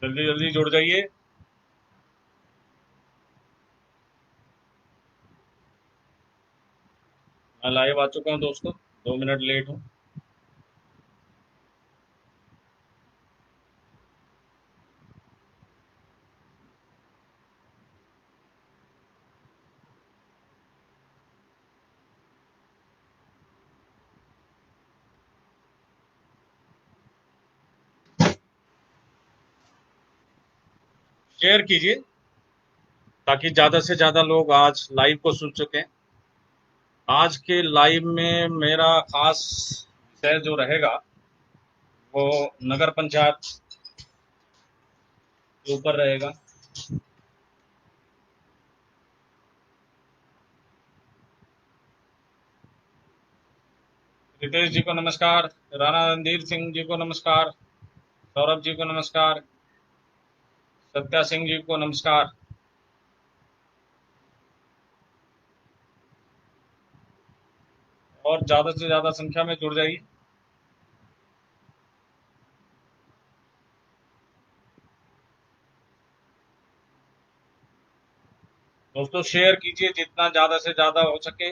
जल्दी जल्दी जुड़ जाइए। मैं लाइव आ चुका हूँ दोस्तों, 2 मिनट लेट हूँ। शेयर कीजिए ताकि ज्यादा से ज्यादा लोग आज लाइव को सुन सकें। आज के लाइव में मेरा खास विषय जो रहेगा वो नगर पंचायत के ऊपर रहेगा। रितेश जी को नमस्कार, राणा रणधीर सिंह जी को नमस्कार, सौरभ जी को नमस्कार, सत्या सिंह जी को नमस्कार। और ज्यादा से ज्यादा संख्या में जुड़ जाइए। दोस्तों शेयर कीजिए जितना ज्यादा से ज्यादा हो सके।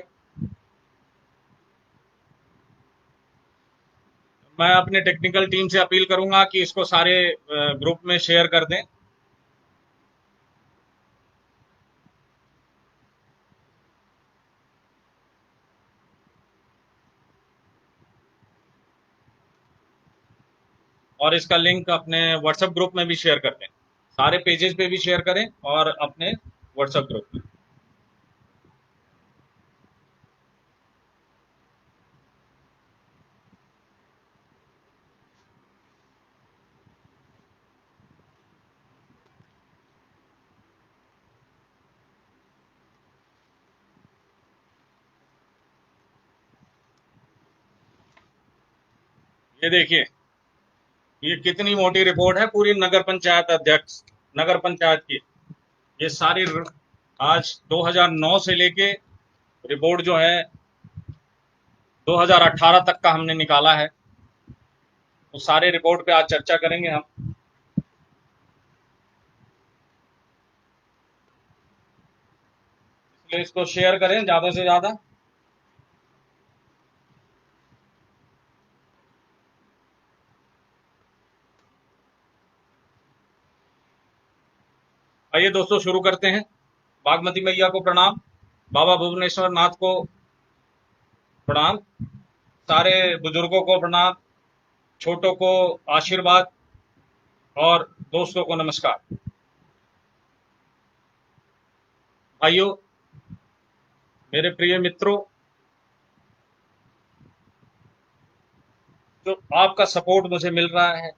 मैं अपने टेक्निकल टीम से अपील करूंगा कि इसको सारे ग्रुप में शेयर कर दें। और इसका लिंक अपने व्हाट्सएप ग्रुप में भी शेयर कर दें। सारे पेजेस पे भी शेयर करें और अपने व्हाट्सएप ग्रुप में। ये देखिए, ये कितनी मोटी रिपोर्ट है पूरी नगर पंचायत अध्यक्ष, नगर पंचायत की। ये सारी आज 2009 से लेके रिपोर्ट जो है 2018 तक का हमने निकाला है। तो सारे रिपोर्ट पे आज चर्चा करेंगे हम। इसलिए इसको शेयर करें ज्यादा से ज्यादा। आइए दोस्तों शुरू करते हैं। बागमती मैया को प्रणाम, बाबा भुवनेश्वर नाथ को प्रणाम, सारे बुजुर्गों को प्रणाम, छोटों को आशीर्वाद और दोस्तों को नमस्कार। भाइयों, मेरे प्रिय मित्रों, जो आपका सपोर्ट मुझे मिल रहा है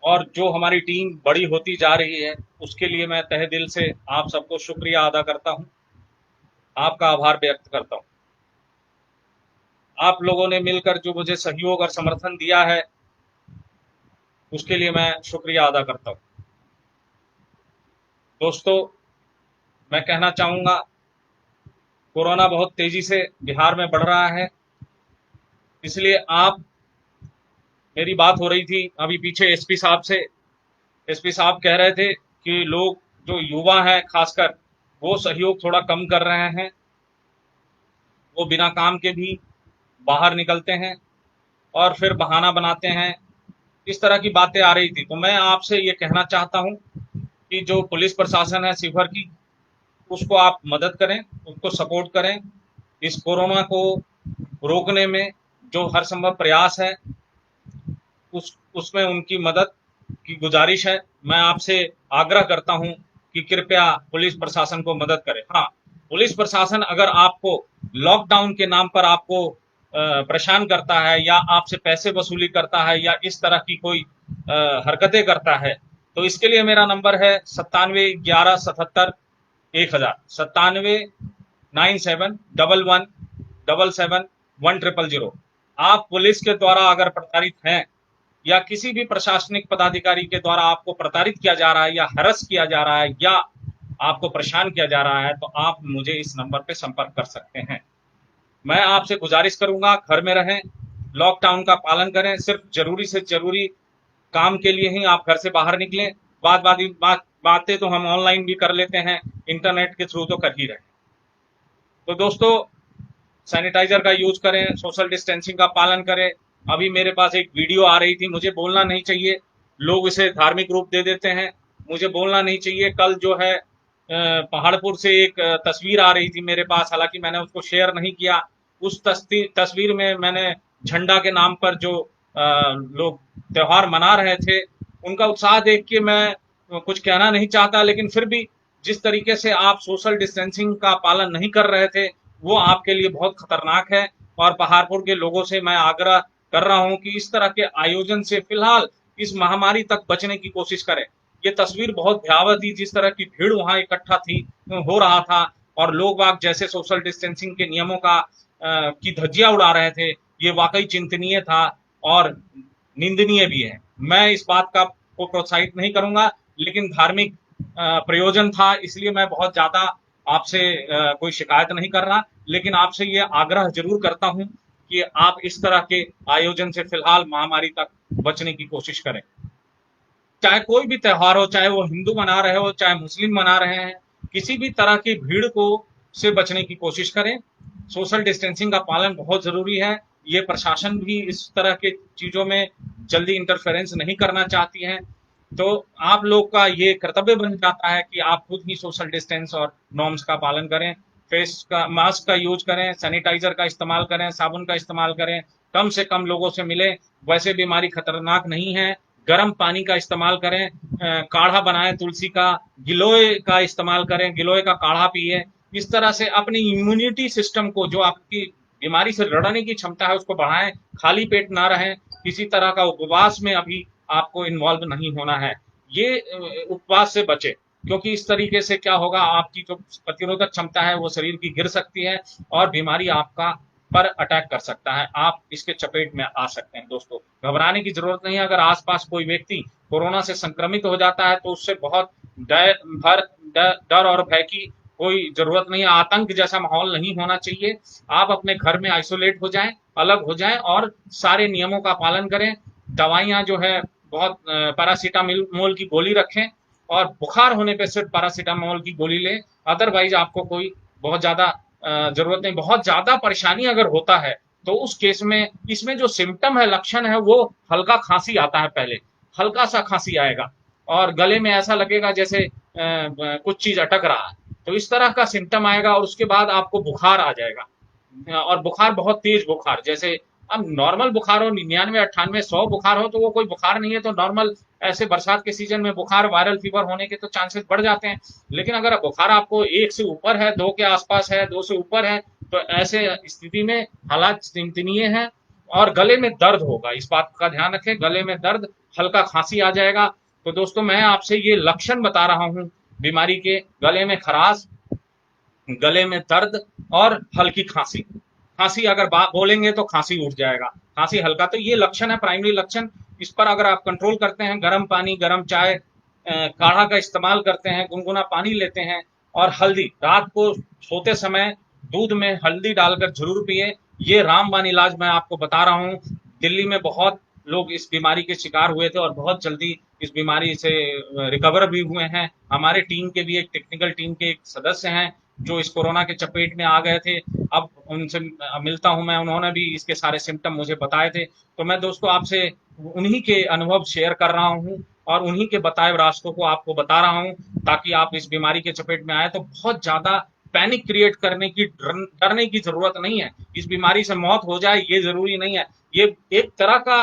और जो हमारी टीम बड़ी होती जा रही है, उसके लिए मैं तहे दिल से आप सबको शुक्रिया अदा करता हूं, आपका आभार व्यक्त करता हूं। आप लोगों ने मिलकर जो मुझे सहयोग और समर्थन दिया है, उसके लिए मैं शुक्रिया अदा करता हूं। दोस्तों, मैं कहना चाहूंगा, कोरोना बहुत तेजी से बिहार में बढ़ रहा है, इसलिए आप, मेरी बात हो रही थी अभी पीछे एसपी साहब से। एसपी साहब कह रहे थे कि लोग जो युवा हैं खासकर, वो सहयोग थोड़ा कम कर रहे हैं, वो बिना काम के भी बाहर निकलते हैं और फिर बहाना बनाते हैं। इस तरह की बातें आ रही थी। तो मैं आपसे ये कहना चाहता हूं कि जो पुलिस प्रशासन है शिवहर की, उसको आप मदद करें, उसको सपोर्ट करें। इस कोरोना को रोकने में जो हर संभव प्रयास है, उसमें उनकी मदद की गुजारिश है। मैं आपसे आग्रह करता हूं कि कृपया पुलिस प्रशासन को मदद करें। हाँ, पुलिस प्रशासन अगर आपको लॉकडाउन के नाम पर आपको परेशान करता है या आपसे पैसे वसूली करता है या इस तरह की कोई हरकतें करता है, तो इसके लिए मेरा नंबर है 97 11 77 1000, 97 97 11 77 1000। आप पुलिस के द्वारा अगर प्रताड़ित हैं या किसी भी प्रशासनिक पदाधिकारी के द्वारा आपको प्रताड़ित किया जा रहा है या हरस किया जा रहा है या आपको परेशान किया जा रहा है, तो आप मुझे इस नंबर पे संपर्क कर सकते हैं। मैं आपसे गुजारिश करूंगा, घर में रहें, लॉकडाउन का पालन करें, सिर्फ जरूरी से जरूरी काम के लिए ही आप घर से बाहर निकलें। बातें तो हम ऑनलाइन भी कर लेते हैं, इंटरनेट के थ्रू तो कर ही रहे हैं। तो दोस्तों, सैनिटाइजर का यूज करें, सोशल डिस्टेंसिंग का पालन करें। अभी मेरे पास एक वीडियो आ रही थी, मुझे बोलना नहीं चाहिए, लोग इसे धार्मिक रूप दे देते हैं, मुझे बोलना नहीं चाहिए। कल जो है पहाड़पुर से एक तस्वीर आ रही थी मेरे पास, हालांकि मैंने उसको शेयर नहीं किया। उस तस्वीर में मैंने झंडा के नाम पर जो लोग त्योहार मना रहे थे, उनका उत्साह देख के मैं कुछ कहना नहीं चाहता, लेकिन फिर भी जिस तरीके से आप सोशल डिस्टेंसिंग का पालन नहीं कर रहे थे, वो आपके लिए बहुत खतरनाक है। और पहाड़पुर के लोगों से मैं आग्रह कर रहा हूं कि इस तरह के आयोजन से फिलहाल इस महामारी तक बचने की कोशिश करें। ये तस्वीर बहुत भयावह थी, जिस तरह की भीड़ वहां इकट्ठा थी, हो रहा था, और लोग बाग जैसे सोशल डिस्टेंसिंग के नियमों का की धज्जियां उड़ा रहे थे, ये वाकई चिंतनीय था और निंदनीय भी है। मैं इस बात का को प्रोत्साहित नहीं करूंगा, लेकिन धार्मिक प्रयोजन था, इसलिए मैं बहुत ज्यादा आपसे कोई शिकायत नहीं कर रहा, लेकिन आपसे ये आग्रह जरूर करता हूं कि आप इस तरह के आयोजन से फिलहाल महामारी तक बचने की कोशिश करें। चाहे कोई भी त्योहार हो, चाहे वो हिंदू मना रहे हो, चाहे मुस्लिम मना रहे हैं, किसी भी तरह की भीड़ को से बचने की कोशिश करें। सोशल डिस्टेंसिंग का पालन बहुत जरूरी है। ये प्रशासन भी इस तरह के चीजों में जल्दी इंटरफेरेंस नहीं करना चाहती है। तो आप लोग का ये कर्तव्य बन जाता है कि आप खुद ही सोशल डिस्टेंस और नॉर्म्स का पालन करें। फेस का मास्क का यूज करें, सैनिटाइजर का इस्तेमाल करें, साबुन का इस्तेमाल करें, कम से कम लोगों से मिलें। वैसे बीमारी खतरनाक नहीं है। गर्म पानी का इस्तेमाल करें, काढ़ा बनाएं तुलसी का, गिलोय का इस्तेमाल करें, गिलोय का काढ़ा पिए। इस तरह से अपनी इम्यूनिटी सिस्टम को, जो आपकी बीमारी से लड़ने की क्षमता है, उसको बढ़ाएं। खाली पेट ना रहें, किसी तरह का उपवास में अभी आपको इन्वॉल्व नहीं होना है। ये उपवास से बचे, क्योंकि इस तरीके से क्या होगा, आपकी जो प्रतिरोधक क्षमता है वो शरीर की गिर सकती है और बीमारी आपका पर अटैक कर सकता है, आप इसके चपेट में आ सकते हैं। दोस्तों, घबराने की जरूरत नहीं है। अगर आसपास कोई व्यक्ति कोरोना से संक्रमित हो जाता है तो उससे बहुत डर और भय की कोई जरूरत नहीं है। आतंक जैसा माहौल नहीं होना चाहिए। आप अपने घर में आइसोलेट हो जाएं, अलग हो जाएं और सारे नियमों का पालन करें। दवाइयां जो है बहुत पैरासीटामोल की गोली रखें और बुखार होने पे सिर्फ पैरासीटामोल की गोली लें। अदरवाइज आपको कोई बहुत ज्यादा जरूरत नहीं। बहुत ज्यादा परेशानी अगर होता है तो उस केस में इसमें जो सिम्टम है, लक्षण है, वो हल्का खांसी आता है। पहले हल्का सा खांसी आएगा और गले में ऐसा लगेगा जैसे कुछ चीज अटक रहा है, तो इस तरह का सिम्टम आएगा और उसके बाद आपको बुखार आ जाएगा। और बुखार बहुत तेज बुखार, जैसे अब नॉर्मल बुखार हो 99, 98, 100 बुखार हो तो वो कोई बुखार नहीं है। तो नॉर्मल ऐसे बरसात के सीजन में बुखार, वायरल फीवर होने के तो चांसेस बढ़ जाते हैं। लेकिन अगर बुखार आपको 1 से ऊपर है, 2 के आसपास है, 2 से ऊपर है, तो ऐसे स्थिति में हालात चिंतनीय है और गले में दर्द होगा। इस बात का ध्यान रखें, गले में दर्द, हल्का खांसी आ जाएगा। तो दोस्तों, मैं आपसे ये लक्षण बता रहा हूं बीमारी के, गले में खराश, गले में दर्द और हल्की खांसी। खांसी अगर बोलेंगे तो खांसी उठ जाएगा, खांसी हल्का, तो ये लक्षण है, प्राइमरी लक्षण। इस पर अगर आप कंट्रोल करते हैं, गर्म पानी, गर्म चाय, काढ़ा का इस्तेमाल करते हैं, गुनगुना पानी लेते हैं और हल्दी, रात को सोते समय दूध में हल्दी डालकर जरूर पिए। ये रामबाण इलाज मैं आपको बता रहा हूँ। दिल्ली में बहुत लोग इस बीमारी के शिकार हुए थे और बहुत जल्दी इस बीमारी से रिकवर भी हुए हैं। हमारे टीम के भी, एक टेक्निकल टीम के एक सदस्य हैं जो इस कोरोना के चपेट में आ गए थे। अब उनसे मिलता हूं मैं, उन्होंने भी इसके सारे सिम्टम मुझे बताए थे। तो मैं दोस्तों आपसे उन्हीं के अनुभव शेयर कर रहा हूं और उन्हीं के बताए रास्तों को आपको बता रहा हूं, ताकि आप इस बीमारी के चपेट में आए तो बहुत ज्यादा पैनिक क्रिएट करने की, डरने की जरूरत नहीं है। इस बीमारी से मौत हो जाए ये जरूरी नहीं है। ये एक तरह का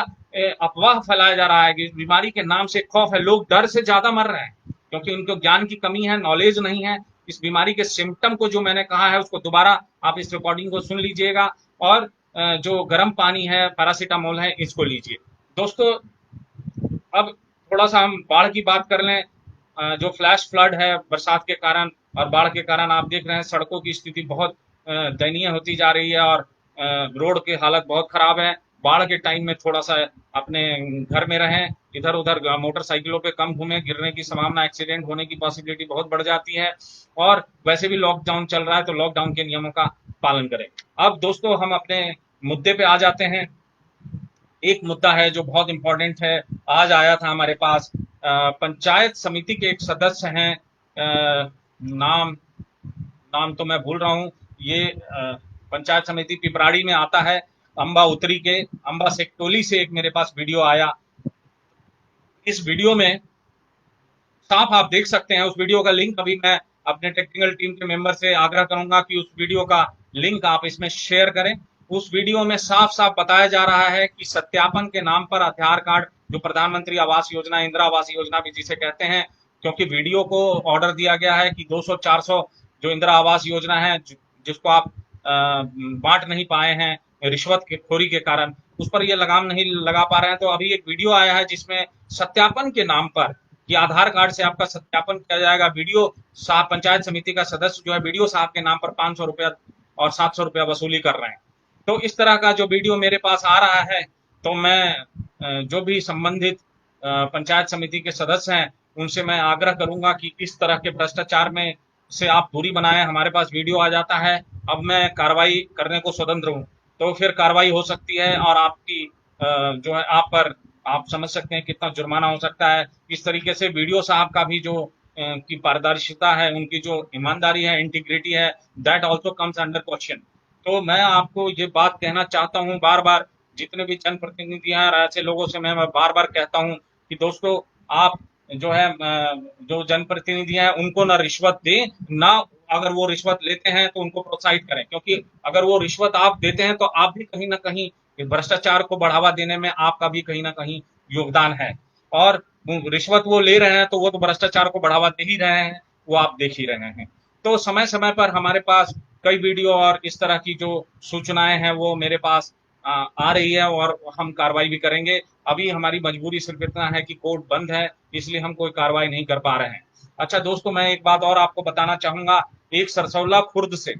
अफवाह फैलाया जा रहा है कि इस बीमारी के नाम से खौफ है, लोग डर से ज्यादा मर रहे हैं क्योंकि उनको ज्ञान की कमी है, नॉलेज नहीं है। इस बीमारी के सिम्टम को जो मैंने कहा है उसको दोबारा आप इस रिकॉर्डिंग को सुन लीजिएगा और जो गर्म पानी है, पैरासीटामोल है, इसको लीजिए। दोस्तों, अब थोड़ा सा हम बाढ़ की बात कर लें। जो फ्लैश फ्लड है बरसात के कारण और बाढ़ के कारण, आप देख रहे हैं सड़कों की स्थिति बहुत दयनीय होती जा रही है और रोड की हालत बहुत खराब है। बाढ़ के टाइम में थोड़ा सा अपने घर में रहें, इधर उधर मोटरसाइकिलों पे कम घूमें, गिरने की संभावना, एक्सीडेंट होने की पॉसिबिलिटी बहुत बढ़ जाती है। और वैसे भी लॉकडाउन चल रहा है तो लॉकडाउन के नियमों का पालन करें। अब दोस्तों, हम अपने मुद्दे पे आ जाते हैं। एक मुद्दा है जो बहुत इंपॉर्टेंट है। आज आया था हमारे पास पंचायत समिति के एक सदस्य हैं, नाम नाम तो मैं भूल रहा हूँ। ये पंचायत समिति पिपराड़ी में आता है, अंबा उत्तरी के, अंबा सेक्टोली से एक मेरे पास वीडियो आया। इस वीडियो में साफ आप देख सकते हैं, उस वीडियो का लिंक अभी मैं अपने टेक्निकल टीम के मेंबर से आग्रह करूंगा कि उस वीडियो का लिंक आप इसमें शेयर करें। उस वीडियो में साफ साफ बताया जा रहा है कि सत्यापन के नाम पर आधार कार्ड, जो प्रधानमंत्री आवास योजना, इंदिरा आवास योजना भी जिसे कहते हैं, क्योंकि वीडियो को ऑर्डर दिया गया है कि 200-400 जो इंदिरा आवास योजना है जिसको आप बांट नहीं पाए हैं रिश्वत के खोरी के कारण, उस पर ये लगाम नहीं लगा पा रहे हैं। तो अभी एक वीडियो आया है जिसमें सत्यापन के नाम पर कि आधार कार्ड से आपका सत्यापन किया जाएगा। वीडियो साहब, पंचायत समिति का सदस्य जो है, वीडियो साहब के नाम पर 500 रुपया और 700 रुपया वसूली कर रहे हैं। तो इस तरह का जो वीडियो मेरे पास आ रहा है, तो मैं जो भी संबंधित पंचायत समिति के सदस्य हैं उनसे मैं आग्रह करूंगा कि इस तरह के भ्रष्टाचार में से आप दूरी बनाएं। हमारे पास वीडियो आ जाता है, अब मैं कार्रवाई करने को स्वतंत्र हूं, तो फिर कार्रवाई हो सकती है और आपकी जो है आप पर, आप समझ सकते हैं कितना जुर्माना हो सकता है। इस तरीके से वीडियो साहब का भी जो की पारदर्शिता है, उनकी जो ईमानदारी है, इंटीग्रिटी है, that also comes under question. तो मैं आपको ये बात कहना चाहता हूँ बार बार, जितने भी जनप्रतिनिधि हैं, ऐसे लोगों से मैं बार बार कहता हूँ कि दोस्तों, आप जो है जो जनप्रतिनिधि हैं उनको ना रिश्वत दें, ना अगर वो रिश्वत लेते हैं तो उनको प्रोत्साहित करें, क्योंकि अगर वो रिश्वत आप देते हैं तो आप भी कहीं ना कहीं भ्रष्टाचार को बढ़ावा देने में आपका भी कहीं ना कहीं योगदान है। और रिश्वत वो ले रहे हैं तो वो तो भ्रष्टाचार को बढ़ावा दे ही रहे हैं, वो आप देख ही रहे हैं। तो समय समय पर हमारे पास कई वीडियो और इस तरह की जो सूचनाएं हैं वो मेरे पास आ रही है और हम कार्रवाई भी करेंगे। अभी हमारी मजबूरी सिर्फ इतना है कि कोर्ट बंद है, इसलिए हम कोई कार्रवाई नहीं कर पा रहे हैं। अच्छा दोस्तों, मैं एक बात और आपको बताना चाहूंगा। एक सरसौला खुर्द से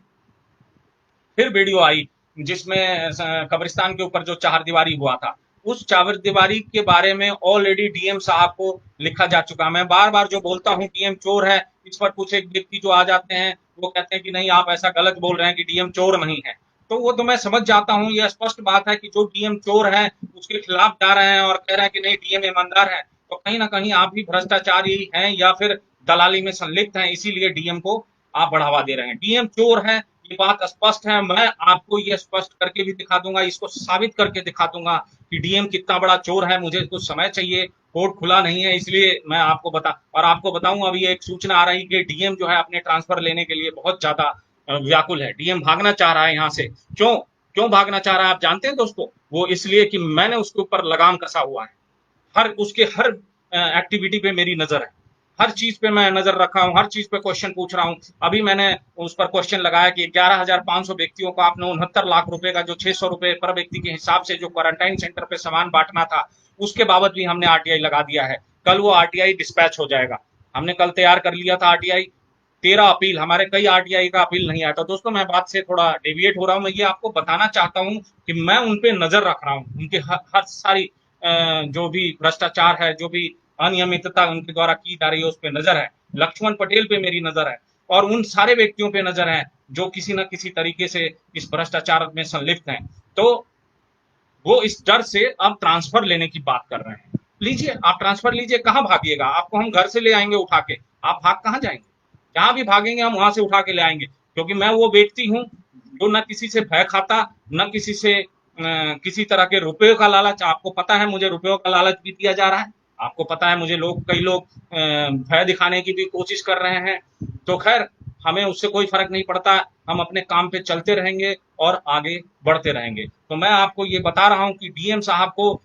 फिर वीडियो आई जिसमें कब्रिस्तान के ऊपर जो चारदीवारी हुआ था, उस चारदीवारी के बारे में ऑलरेडी डीएम साहब को लिखा जा चुका। मैं बार बार जो बोलता हूँ डीएम चोर है, इस पर कुछ एक व्यक्ति जो आ जाते हैं वो कहते हैं कि नहीं आप ऐसा गलत बोल रहे हैं कि डीएम चोर नहीं है। तो वो तो मैं समझ जाता हूँ, ये स्पष्ट बात है कि जो डीएम चोर है उसके खिलाफ जा रहे हैं और कह रहे हैं कि नहीं डीएम ईमानदार है, तो कहीं ना कहीं आप भी भ्रष्टाचारी हैं या फिर दलाली में संलिप्त हैं, इसीलिए डीएम को आप बढ़ावा दे रहे हैं। डीएम चोर है, ये बात स्पष्ट है। मैं आपको ये स्पष्ट करके भी दिखा दूंगा, इसको साबित करके दिखा दूंगा कि डीएम कितना बड़ा चोर है। मुझे कुछ समय चाहिए, कोर्ट खुला नहीं है, इसलिए मैं आपको आपको बताऊं, अभी एक सूचना आ रही कि डीएम जो है अपने ट्रांसफर लेने के लिए बहुत ज्यादा व्याकुल है। डीएम भागना चाह रहा है यहाँ से। क्यों क्यों भागना चाह रहा है आप जानते हैं दोस्तों? वो इसलिए कि मैंने उसके ऊपर लगाम कसा हुआ है। उसके हर एक्टिविटी पे मेरी नजर है, हर चीज पे मैं नजर रखा हूँ, हर चीज पे क्वेश्चन पूछ रहा हूँ। अभी मैंने उस पर क्वेश्चन लगाया कि 11,500 व्यक्तियों को आपने 69 लाख रुपए का, जो 600 रुपए पर व्यक्ति के हिसाब से जो क्वारंटाइन सेंटर पे सामान बांटना था, उसके बाबत भी हमने आरटीआई लगा दिया है। कल वो आरटीआई डिस्पैच हो जाएगा। हमने कल तैयार कर लिया था आरटीआई। 13 अपील, हमारे कई आरटीआई का अपील नहीं आया था। दोस्तों मैं बात से थोड़ा डेविएट हो रहा हूँ, मैं ये आपको बताना चाहता हूँ कि मैं उन पे नजर रख रहा हूँ। उनके हर सारी जो भी भ्रष्टाचार है, जो भी अनियमितता उनके द्वारा की जा रही है, उस पर नजर है। लक्ष्मण पटेल पे मेरी नजर है और उन सारे व्यक्तियों पे नजर है जो किसी न किसी तरीके से इस भ्रष्टाचार में संलिप्त हैं। तो वो इस डर से अब ट्रांसफर लेने की बात कर रहे हैं। लीजिए, आप ट्रांसफर लीजिए, कहाँ भागिएगा? आपको हम घर से ले आएंगे उठा के, आप भाग कहाँ जाएंगे? जहां भी भागेंगे हम वहां से उठा के ले आएंगे, क्योंकि मैं वो व्यक्ति हूं जो न किसी से भय खाता, न किसी से किसी तरह के रुपये का लालच। आपको पता है मुझे रुपयों का लालच भी दिया जा रहा है, आपको पता है मुझे कई लोग भय दिखाने की भी कोशिश कर रहे हैं। तो खैर, हमें उससे कोई फर्क नहीं पड़ता, हम अपने काम पे चलते रहेंगे और आगे बढ़ते रहेंगे। तो मैं आपको ये बता रहा हूं कि डीएम साहब को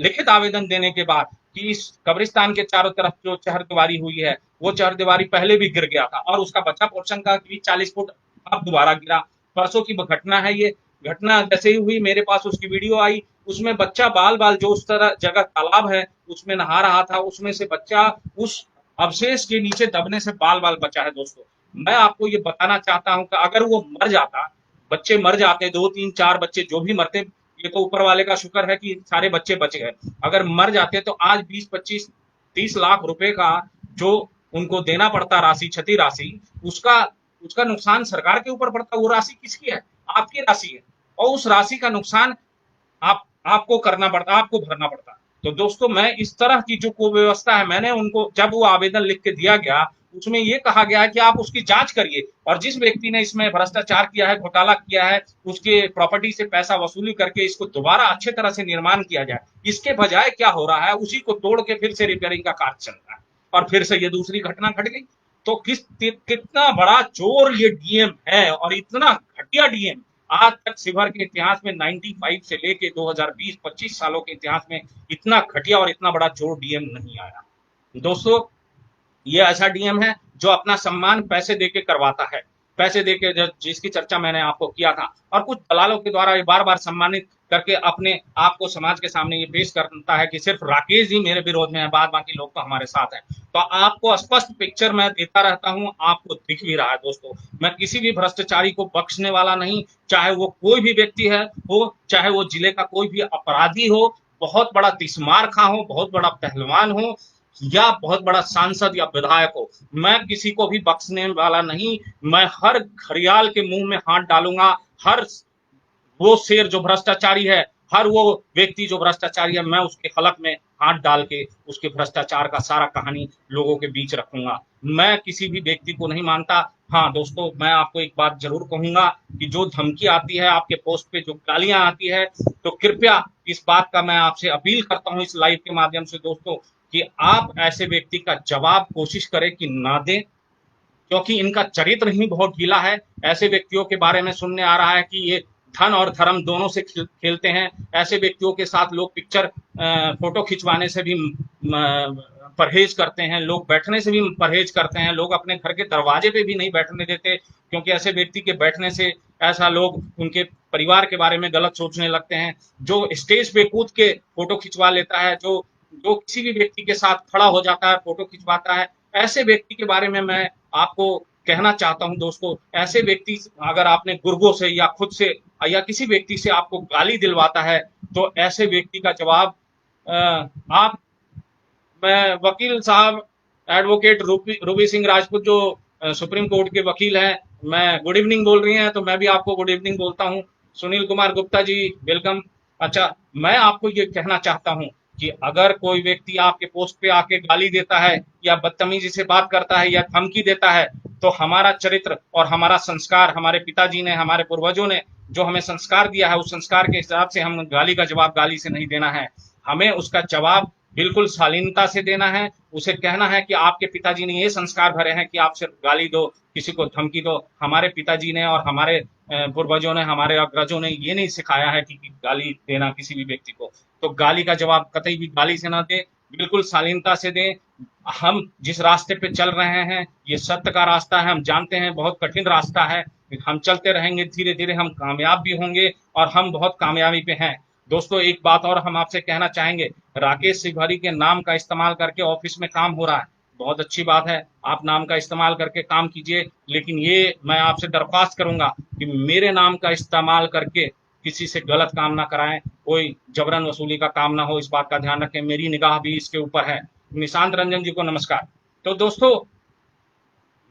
लिखित आवेदन देने के बाद कि इस कब्रिस्तान के चारों तरफ जो चहरदीवारी हुई है, वो चहरदीवारी पहले भी गिर गया था और उसका बचा पोर्शन का भी 40 फुट अब दोबारा गिरा। परसों की घटना है ये। घटना जैसे ही हुई मेरे पास उसकी वीडियो आई, उसमें बच्चा बाल बाल जो उस तरह जगह तालाब है उसमें नहा रहा था, उसमें से बच्चा उस अवशेष के नीचे दबने से बाल बाल बचा है। दोस्तों मैं आपको ये बताना चाहता हूं कि अगर वो मर जाता, बच्चे मर जाते, 2 3 4 बच्चे जो भी मरते, ये तो ऊपर वाले का शुक्र है कि सारे बच्चे बच गए। अगर मर जाते तो आज 20 25 30 लाख रुपए का जो उनको देना पड़ता राशि, क्षति राशि, उसका उसका नुकसान सरकार के ऊपर पड़ता। वो राशि किसकी है? आपकी राशि है। और उस राशि का नुकसान आप आपको करना पड़ता, आपको भरना पड़ता। तो दोस्तों, मैं इस तरह की जो कुव्यवस्था है, मैंने उनको जब वो आवेदन लिख के दिया गया, उसमें ये कहा गया है कि आप उसकी जांच करिए, और जिस व्यक्ति ने इसमें भ्रष्टाचार किया है, घोटाला किया है, उसके प्रॉपर्टी से पैसा वसूली करके इसको दोबारा अच्छे तरह से निर्माण किया जाए। इसके बजाय क्या हो रहा है, उसी को तोड़ के फिर से रिपेयरिंग का कार्य चल रहा है, और फिर से ये दूसरी घटना घट गई। तो कितना बड़ा चोर ये डीएम है, और इतना घटिया डीएम आज तक शिवहर के इतिहास में 95 से लेके 2020-25 सालों के इतिहास में इतना घटिया और इतना बड़ा चोर डीएम नहीं आया। दोस्तों, ये ऐसा डीएम है जो अपना सम्मान पैसे देके करवाता है, पैसे देके, जिसकी चर्चा मैंने आपको किया था, और कुछ दलालों के द्वारा ये बार बार सम्मानित करके अपने आप को समाज के सामने ये पेश करता है कि सिर्फ राकेश ही मेरे विरोध में है, बाद बाकी लोग तो हमारे साथ हैं। तो आपको स्पष्ट पिक्चर मैं देता रहता हूं, आपको दिख भी रहा है। दोस्तों, मैं किसी भी भ्रष्टाचारी को बख्शने वाला नहीं, चाहे वो कोई भी व्यक्ति है हो, चाहे वो जिले का कोई भी अपराधी हो, बहुत बड़ा तिस्मार खा हो, बहुत बड़ा पहलवान हो, या बहुत बड़ा सांसद या विधायक हो, मैं किसी को भी बख्शने वाला नहीं। मैं हर घड़ियाल के मुंह में हाथ डालूंगा, हर वो शेर जो भ्रष्टाचारी है, हर वो व्यक्ति जो भ्रष्टाचारी है, मैं उसके हलक में हाथ डाल के उसके भ्रष्टाचार का सारा कहानी लोगों के बीच रखूंगा। मैं किसी भी व्यक्ति को नहीं मानता। हाँ दोस्तों, मैं आपको एक बात जरूर कहूंगा कि जो धमकी आती है आपके पोस्ट पे, जो गालियां आती है, तो कृपया इस बात का मैं आपसे अपील करता हूं इस लाइव के माध्यम से दोस्तों, कि आप ऐसे व्यक्ति का जवाब कोशिश करें कि ना दें, क्योंकि इनका चरित्र ही बहुत गीला है। ऐसे व्यक्तियों के बारे में सुनने आ रहा है कि ये धन और धर्म दोनों से खेलते हैं। ऐसे व्यक्तियों के साथ लोग पिक्चर फोटो खिंचवाने से भी परहेज करते हैं, लोग बैठने से भी परहेज करते हैं, लोग अपने घर के दरवाजे पे भी नहीं बैठने देते, क्योंकि ऐसे व्यक्ति के बैठने से ऐसा लोग उनके परिवार के बारे में गलत सोचने लगते हैं। जो स्टेज पे कूद के फोटो खिंचवा लेता है, जो जो किसी भी व्यक्ति के साथ खड़ा हो जाता है, फोटो खिंचवाता है, ऐसे व्यक्ति के बारे में मैं आपको कहना चाहता हूं दोस्तों, ऐसे व्यक्ति अगर आपने गुर्गों से या खुद से या किसी व्यक्ति से आपको गाली दिलवाता है, तो ऐसे व्यक्ति का जवाब आप, मैं वकील साहब एडवोकेट रूबी सिंह राजपूत, जो सुप्रीम कोर्ट के वकील हैं, मैं गुड इवनिंग बोल रही हैं, तो मैं भी आपको गुड इवनिंग बोलता हूं। सुनील कुमार गुप्ता जी, वेलकम। अच्छा, मैं आपको ये कहना चाहता हूं कि अगर कोई व्यक्ति आपके पोस्ट पे आके गाली देता है, या बदतमीजी से बात करता है, या धमकी देता है, तो हमारा चरित्र और हमारा संस्कार, हमारे पिताजी ने, हमारे पूर्वजों ने जो हमें संस्कार दिया है, उस संस्कार के हिसाब से हम गाली का जवाब गाली से नहीं देना है। हमें उसका जवाब बिल्कुल शालीनता से देना है। उसे कहना है कि आपके पिताजी ने ये संस्कार भरे हैं कि आप सिर्फ गाली दो, किसी को धमकी दो। हमारे पिताजी ने और हमारे पूर्वजों ने, हमारे अग्रजों ने ये नहीं सिखाया है कि गाली देना किसी भी व्यक्ति को। तो गाली का जवाब कतई भी गाली से ना दे, बिल्कुल शालीनता से दें। हम जिस रास्ते पे चल रहे हैं, ये सत्य का रास्ता है, हम जानते हैं बहुत कठिन रास्ता है, हम चलते रहेंगे, धीरे धीरे हम कामयाब भी होंगे, और हम बहुत कामयाबी पे हैं। दोस्तों, एक बात और हम आपसे कहना चाहेंगे, राकेश शिवहरी के नाम का इस्तेमाल करके ऑफिस में काम हो रहा है, बहुत अच्छी बात है, आप नाम का इस्तेमाल करके काम कीजिए, लेकिन ये मैं आपसे दरख्वास्त करूंगा कि मेरे नाम का इस्तेमाल करके किसी से गलत काम ना कराएं, कोई जबरन वसूली का काम ना हो, इस बात का ध्यान रखें। मेरी निगाह भी इसके ऊपर है। निशांत रंजन जी को नमस्कार। तो दोस्तों,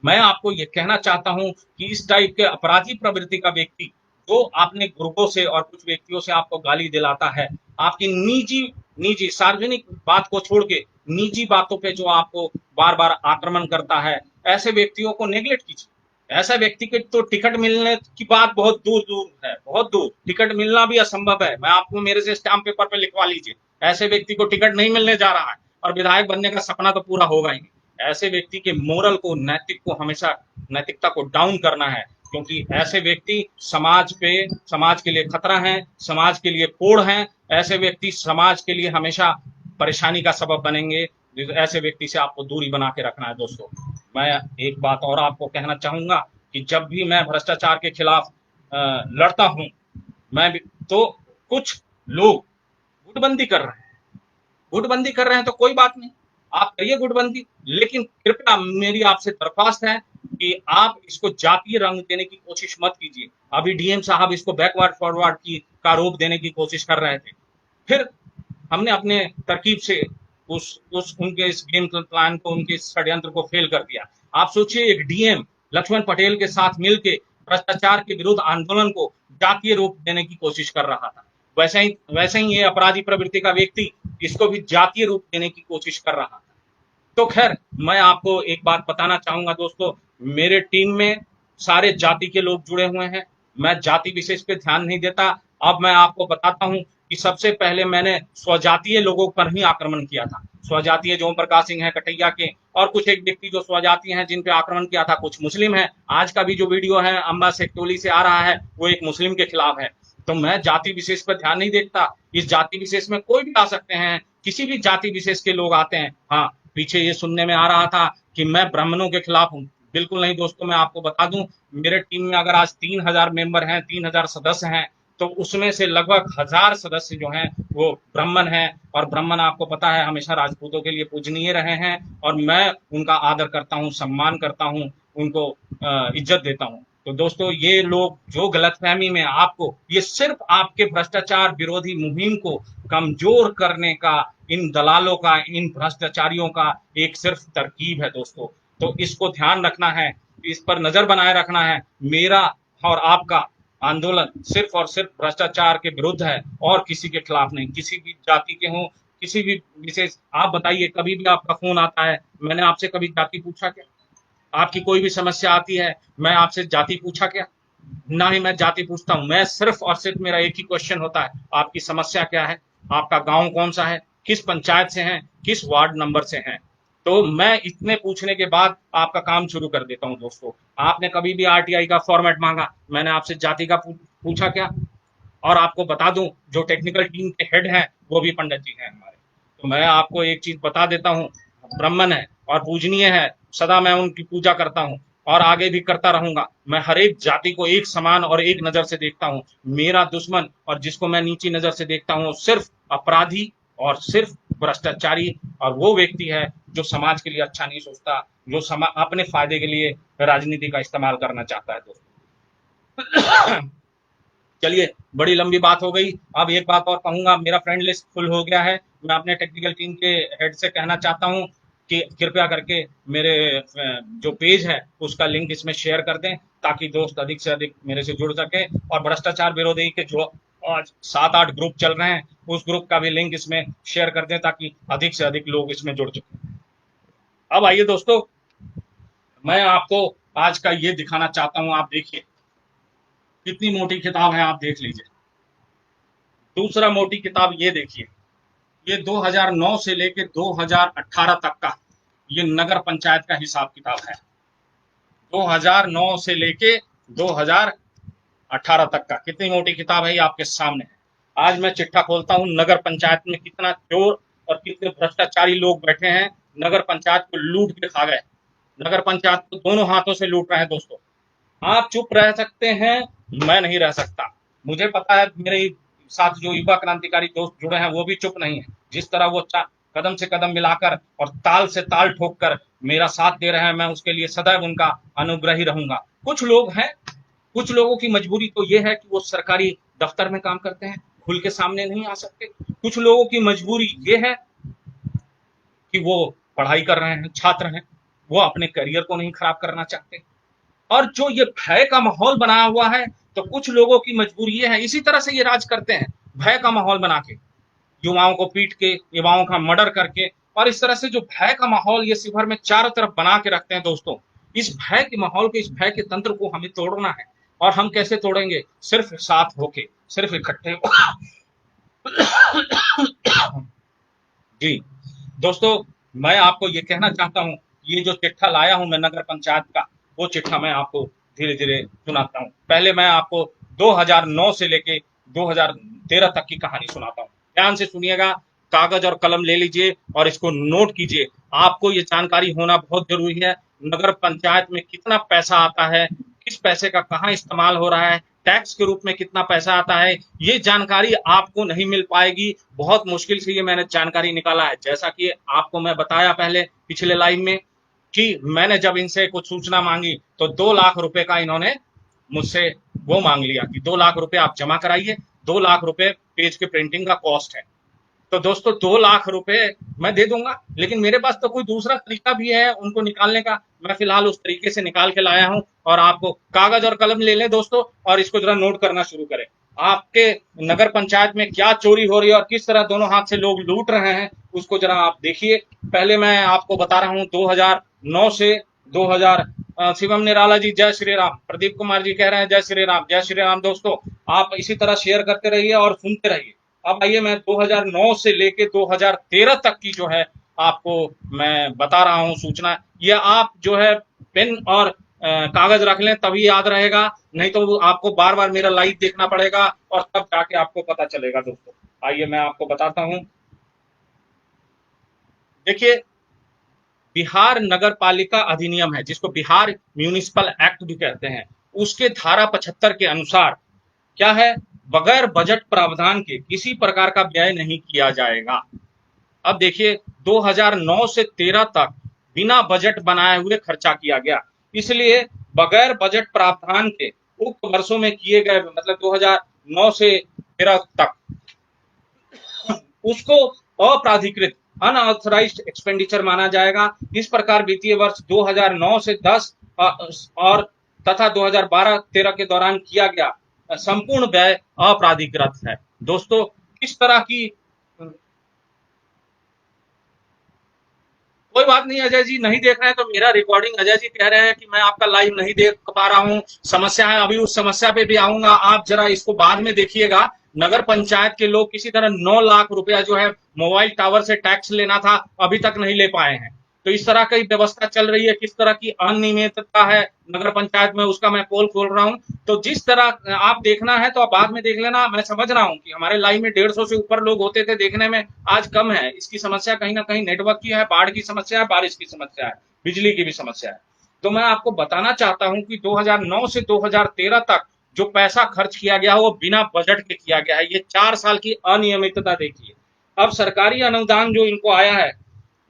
मैं आपको ये कहना चाहता हूं कि इस टाइप के अपराधी प्रवृत्ति का व्यक्ति जो आपने ग्रुपों से और कुछ व्यक्तियों से आपको गाली दिलाता है, आपकी निजी निजी सार्वजनिक बात को छोड़ के निजी बातों पे जो आपको बार बार आक्रमण करता है, ऐसे व्यक्तियों को नेग्लेक्ट कीजिए। ऐसा व्यक्ति के तो टिकट मिलने की बात बहुत दूर दूर है, बहुत दूर, टिकट मिलना भी असंभव है। मैं आपको, मेरे से स्टाम्प पेपर पे लिखवा लीजिए, ऐसे व्यक्ति को टिकट नहीं मिलने जा रहा है, और विधायक बनने का सपना तो पूरा होगा ही। ऐसे व्यक्ति के मोरल को, नैतिक को, हमेशा नैतिकता को डाउन करना है, क्योंकि ऐसे व्यक्ति समाज पे, समाज के लिए खतरा है, समाज के लिए कोड़ है। ऐसे व्यक्ति समाज के लिए हमेशा परेशानी का सबब बनेंगे। ऐसे व्यक्ति से आपको दूरी बना के रखना है। दोस्तों, मैं एक बात और आपको कहना चाहूंगा कि जब भी मैं भ्रष्टाचार के खिलाफ लड़ता हूं, मैं भी, तो कुछ लोग गुटबंदी कर रहे हैं, गुटबंदी कर रहे हैं, तो कोई बात नहीं, आप करिए गुटबंदी, लेकिन कृपया मेरी आपसे दरख्वास्त है कि आप इसको जातीय रंग देने की कोशिश मत कीजिए। अभी डीएम साहब इसको बैकवर्ड फॉरवर्ड की का रूप देने की कोशिश कर रहे थे, फिर हमने अपने तरकीब से उस उनके इस गेम प्लान को, उनके इस षड्यंत्र को फेल कर दिया। आप सोचिए, एक डीएम लक्ष्मण पटेल के साथ मिलकर भ्रष्टाचार के विरुद्ध आंदोलन को जातीय रूप देने की कोशिश कर रहा था। वैसे ही ये अपराधी प्रवृत्ति का व्यक्ति इसको भी जातीय रूप देने की कोशिश कर रहा था। तो खैर, मैं आपको एक बात बताना चाहूंगा दोस्तों, मेरे टीम में सारे जाति के लोग जुड़े हुए हैं। मैं जाति विशेष पे ध्यान नहीं देता। अब मैं आपको बताता हूं कि सबसे पहले मैंने स्वजातीय लोगों पर ही आक्रमण किया था। स्वजातीय जो ओम प्रकाश सिंह है कटैया के, और कुछ एक व्यक्ति जो स्वजातीय हैं जिन पे आक्रमण किया था, कुछ मुस्लिम है। आज का भी जो वीडियो है अम्बा सेक्टोली से आ रहा है वो एक मुस्लिम के खिलाफ है। तो मैं जाति विशेष पर ध्यान नहीं देखता। इस जाति विशेष में कोई भी आ सकते हैं, किसी भी जाति विशेष के लोग आते हैं। हाँ, पीछे ये सुनने में आ रहा था कि मैं ब्राह्मणों के खिलाफ हूं। बिल्कुल नहीं दोस्तों, मैं आपको बता दूं, मेरे टीम में अगर आज 3,000 मेंबर हैं, 3,000 सदस्य हैं, तो उसमें से लगभग 1,000 सदस्य जो हैं वो ब्राह्मण हैं। और ब्राह्मण आपको पता है हमेशा राजपूतों के लिए पूजनीय रहे हैं, और मैं उनका आदर करता हूं, सम्मान करता हूं, उनको इज्जत देता हूं। तो दोस्तों, ये लोग जो गलतफहमी में आपको, ये सिर्फ आपके भ्रष्टाचार विरोधी मुहिम को कमजोर करने का, इन दलालों का, इन भ्रष्टाचारियों का एक सिर्फ तरकीब है दोस्तों। तो इसको ध्यान रखना है, इस पर नजर बनाए रखना है। मेरा और आपका आंदोलन सिर्फ और सिर्फ भ्रष्टाचार के विरुद्ध है, और किसी के खिलाफ नहीं। किसी भी जाति के हों, किसी भी विशेष, आप बताइए, कभी भी आपका फोन आता है, मैंने आपसे कभी जाति पूछा क्या? आपकी कोई भी समस्या आती है, मैं आपसे जाति पूछा क्या? ना ही मैं जाति पूछता हूं। मैं सिर्फ और सिर्फ, मेरा एक ही क्वेश्चन होता है, आपकी समस्या क्या है, आपका गांव कौन सा है, किस पंचायत से हैं, किस वार्ड नंबर से हैं। तो मैं इतने पूछने के बाद आपका काम शुरू कर देता हूं दोस्तों। आपने कभी भी आरटीआई का फॉर्मेट मांगा, मैंने आपसे जाति का पूछा क्या? और आपको बता दूं, जो टेक्निकल टीम के हेड हैं वो भी पंडित जी हैं हमारे। तो मैं आपको एक चीज बता देता हूं, ब्राह्मण है और पूजनीय है, सदा मैं उनकी पूजा करता हूं और आगे भी करता रहूंगा। मैं हर एक जाति को एक समान और एक नजर से देखता हूं। मेरा दुश्मन और जिसको मैं नीची नजर से देखता हूं सिर्फ अपराधी और सिर्फ भ्रष्टाचारी और वो व्यक्ति है जो समाज के लिए अच्छा नहीं सोचता, जो अपने फायदे के लिए राजनीति का इस्तेमाल करना चाहता है दोस्तों। चलिए, बड़ी लंबी बात हो गई। अब एक बात और कहूंगा, मेरा फ्रेंड लिस्ट फुल हो गया है। मैं अपने टेक्निकल टीम के हेड से कहना चाहता हूं कि कृपया करके मेरे जो पेज है उसका लिंक इसमें शेयर कर दें, ताकि दोस्त अधिक से अधिक मेरे से जुड़ सके। और भ्रष्टाचार विरोधी के जो आज 7-8 ग्रुप चल रहे हैं, उस ग्रुप का भी लिंक इसमें शेयर कर दें, ताकि अधिक से अधिक लोग इसमें जुड़ सकें। अब आइए दोस्तों, मैं आपको आज का ये दिखाना चाहता हूं। आप देखिए कितनी मोटी किताब है, आप देख लीजिए। दूसरा मोटी किताब ये देखिए, ये 2009 से लेके 2018 तक का ये नगर पंचायत का हिसाब किताब है। 2009 से लेके 2018 तक का, कितनी मोटी किताब है ये आपके सामने है। आज मैं चिट्ठा खोलता हूं, नगर पंचायत में कितना चोर और कितने भ्रष्टाचारी लोग बैठे हैं, नगर पंचायत को लूट के खा गए। नगर पंचायत को दोनों हाथों से लूट रहे हैं दोस्तों। आप चुप रह सकते हैं, मैं नहीं रह सकता। मुझे पता है मेरे साथ जो युवा क्रांतिकारी दोस्त जुड़े हैं वो भी चुप नहीं है। जिस तरह वो कदम से कदम मिलाकर और ताल से ताल ठोक कर मेरा साथ दे रहे हैं, मैं उसके लिए सदैव उनका अनुग्रही रहूंगा। कुछ लोग हैं, कुछ लोगों की मजबूरी तो ये है कि वो सरकारी दफ्तर में काम करते हैं, खुल के सामने नहीं आ सकते। कुछ लोगों की मजबूरी ये है कि वो पढ़ाई कर रहे हैं, छात्र हैं, वो अपने करियर को नहीं खराब करना चाहते। और जो ये भय का माहौल बनाया हुआ है, तो कुछ लोगों की मजबूरी ये है, इसी तरह से ये राज करते हैं, भय का माहौल बना के, युवाओं को पीट के, युवाओं का मर्डर करके। और इस तरह से जो भय का माहौल ये शिवहर में चारों तरफ बना के रखते हैं दोस्तों। इस भय के माहौल को, इस भय के तंत्र को हमें तोड़ना है। और हम कैसे तोड़ेंगे? सिर्फ साथ होके, सिर्फ इकट्ठे। जी दोस्तों, मैं आपको ये कहना चाहता हूं, ये जो चिट्ठा लाया हूं मैं नगर पंचायत का, वो चिट्ठा मैं आपको धीरे धीरे सुनाता हूं। पहले मैं आपको 2009 से लेके 2013 तक की कहानी सुनाता हूं। ध्यान से सुनिएगा, कागज और कलम ले लीजिए और इसको नोट कीजिए। आपको ये जानकारी होना बहुत जरूरी है। नगर पंचायत में कितना पैसा आता है, किस पैसे का कहाँ इस्तेमाल हो रहा है, टैक्स के रूप में कितना पैसा आता है, ये जानकारी आपको नहीं मिल पाएगी। बहुत मुश्किल से ये मैंने जानकारी निकाला है। जैसा कि आपको मैं बताया पहले पिछले लाइव में कि मैंने जब इनसे कुछ सूचना मांगी तो 2 लाख रुपए का इन्होंने मुझसे वो मांग लिया कि 2 लाख रुपए आप जमा कराइए। 2 लाख रुपए पेज के प्रिंटिंग का कॉस्ट है। तो दोस्तों 2 लाख रुपए मैं दे दूंगा, लेकिन मेरे पास तो कोई दूसरा तरीका भी है उनको निकालने का। मैं फिलहाल उस तरीके से निकाल के लाया हूं, और आपको कागज और कलम ले लें दोस्तों और इसको जरा नोट करना शुरू करें। आपके नगर पंचायत में क्या चोरी हो रही है और किस तरह दोनों हाथ से लोग लूट रहे हैं, उसको जरा आप देखिए। पहले मैं आपको बता रहा हूं 2009 से 2000। शिवम निराला जी जय श्री राम, प्रदीप कुमार जी कह रहे हैं जय श्री राम, जय श्री राम। दोस्तों आप इसी तरह शेयर करते रहिए और सुनते रहिए। अब आइए, मैं 2009 से लेके 2013 तक की जो है आपको मैं बता रहा हूं सूचना। ये आप जो है पेन और कागज रख लें, तभी याद रहेगा, नहीं तो आपको बार बार मेरा लाइव देखना पड़ेगा और तब जाके आपको पता चलेगा। दोस्तों आइए मैं आपको बताता हूं। देखिए, बिहार नगर पालिका अधिनियम है, जिसको बिहार म्यूनिसिपल एक्ट भी कहते हैं, उसके धारा 75 के अनुसार क्या है, बगैर बजट प्रावधान के किसी प्रकार का व्यय नहीं किया जाएगा। अब देखिए, 2009 से 13 तक बिना बजट बनाए हुए खर्चा किया गया, इसलिए बगैर बजट प्रावधान के उक्त वर्षों में किए गए, मतलब 2009 से 13 तक, उसको अप्राधिकृत अनऑथराइज्ड एक्सपेंडिचर माना जाएगा। इस प्रकार वित्तीय वर्ष 2009 से 10 और तथा 2012-13 के दौरान किया गया संपूर्ण व्यय अपराधिकृत है। दोस्तों किस तरह की, कोई बात नहीं अजय जी, नहीं देख रहे हैं तो मेरा रिकॉर्डिंग, अजय जी कह रहे हैं कि मैं आपका लाइव नहीं देख पा रहा हूं, समस्या है, अभी उस समस्या पे भी आऊंगा, आप जरा इसको बाद में देखिएगा। नगर पंचायत के लोग किसी तरह 9 लाख रुपया जो है मोबाइल टावर से टैक्स लेना था, अभी तक नहीं ले पाए हैं। तो इस तरह की व्यवस्था चल रही है, किस तरह की अनियमितता है नगर पंचायत में, उसका मैं पोल खोल रहा हूं। तो जिस तरह आप देखना है तो आप बाद में देख लेना। मैं समझ रहा हूं कि हमारे लाइव में 150 से ऊपर लोग होते थे देखने में, आज कम है। इसकी समस्या कहीं ना कहीं नेटवर्क की है, बाढ़ की समस्या है, बारिश की समस्या है, बिजली की भी समस्या है। तो मैं आपको बताना चाहता हूं कि 2009 से 2013 तक जो पैसा खर्च किया गया है वो बिना बजट के किया गया है। ये 4 साल की अनियमितता देखिए। अब सरकारी अनुदान जो इनको आया है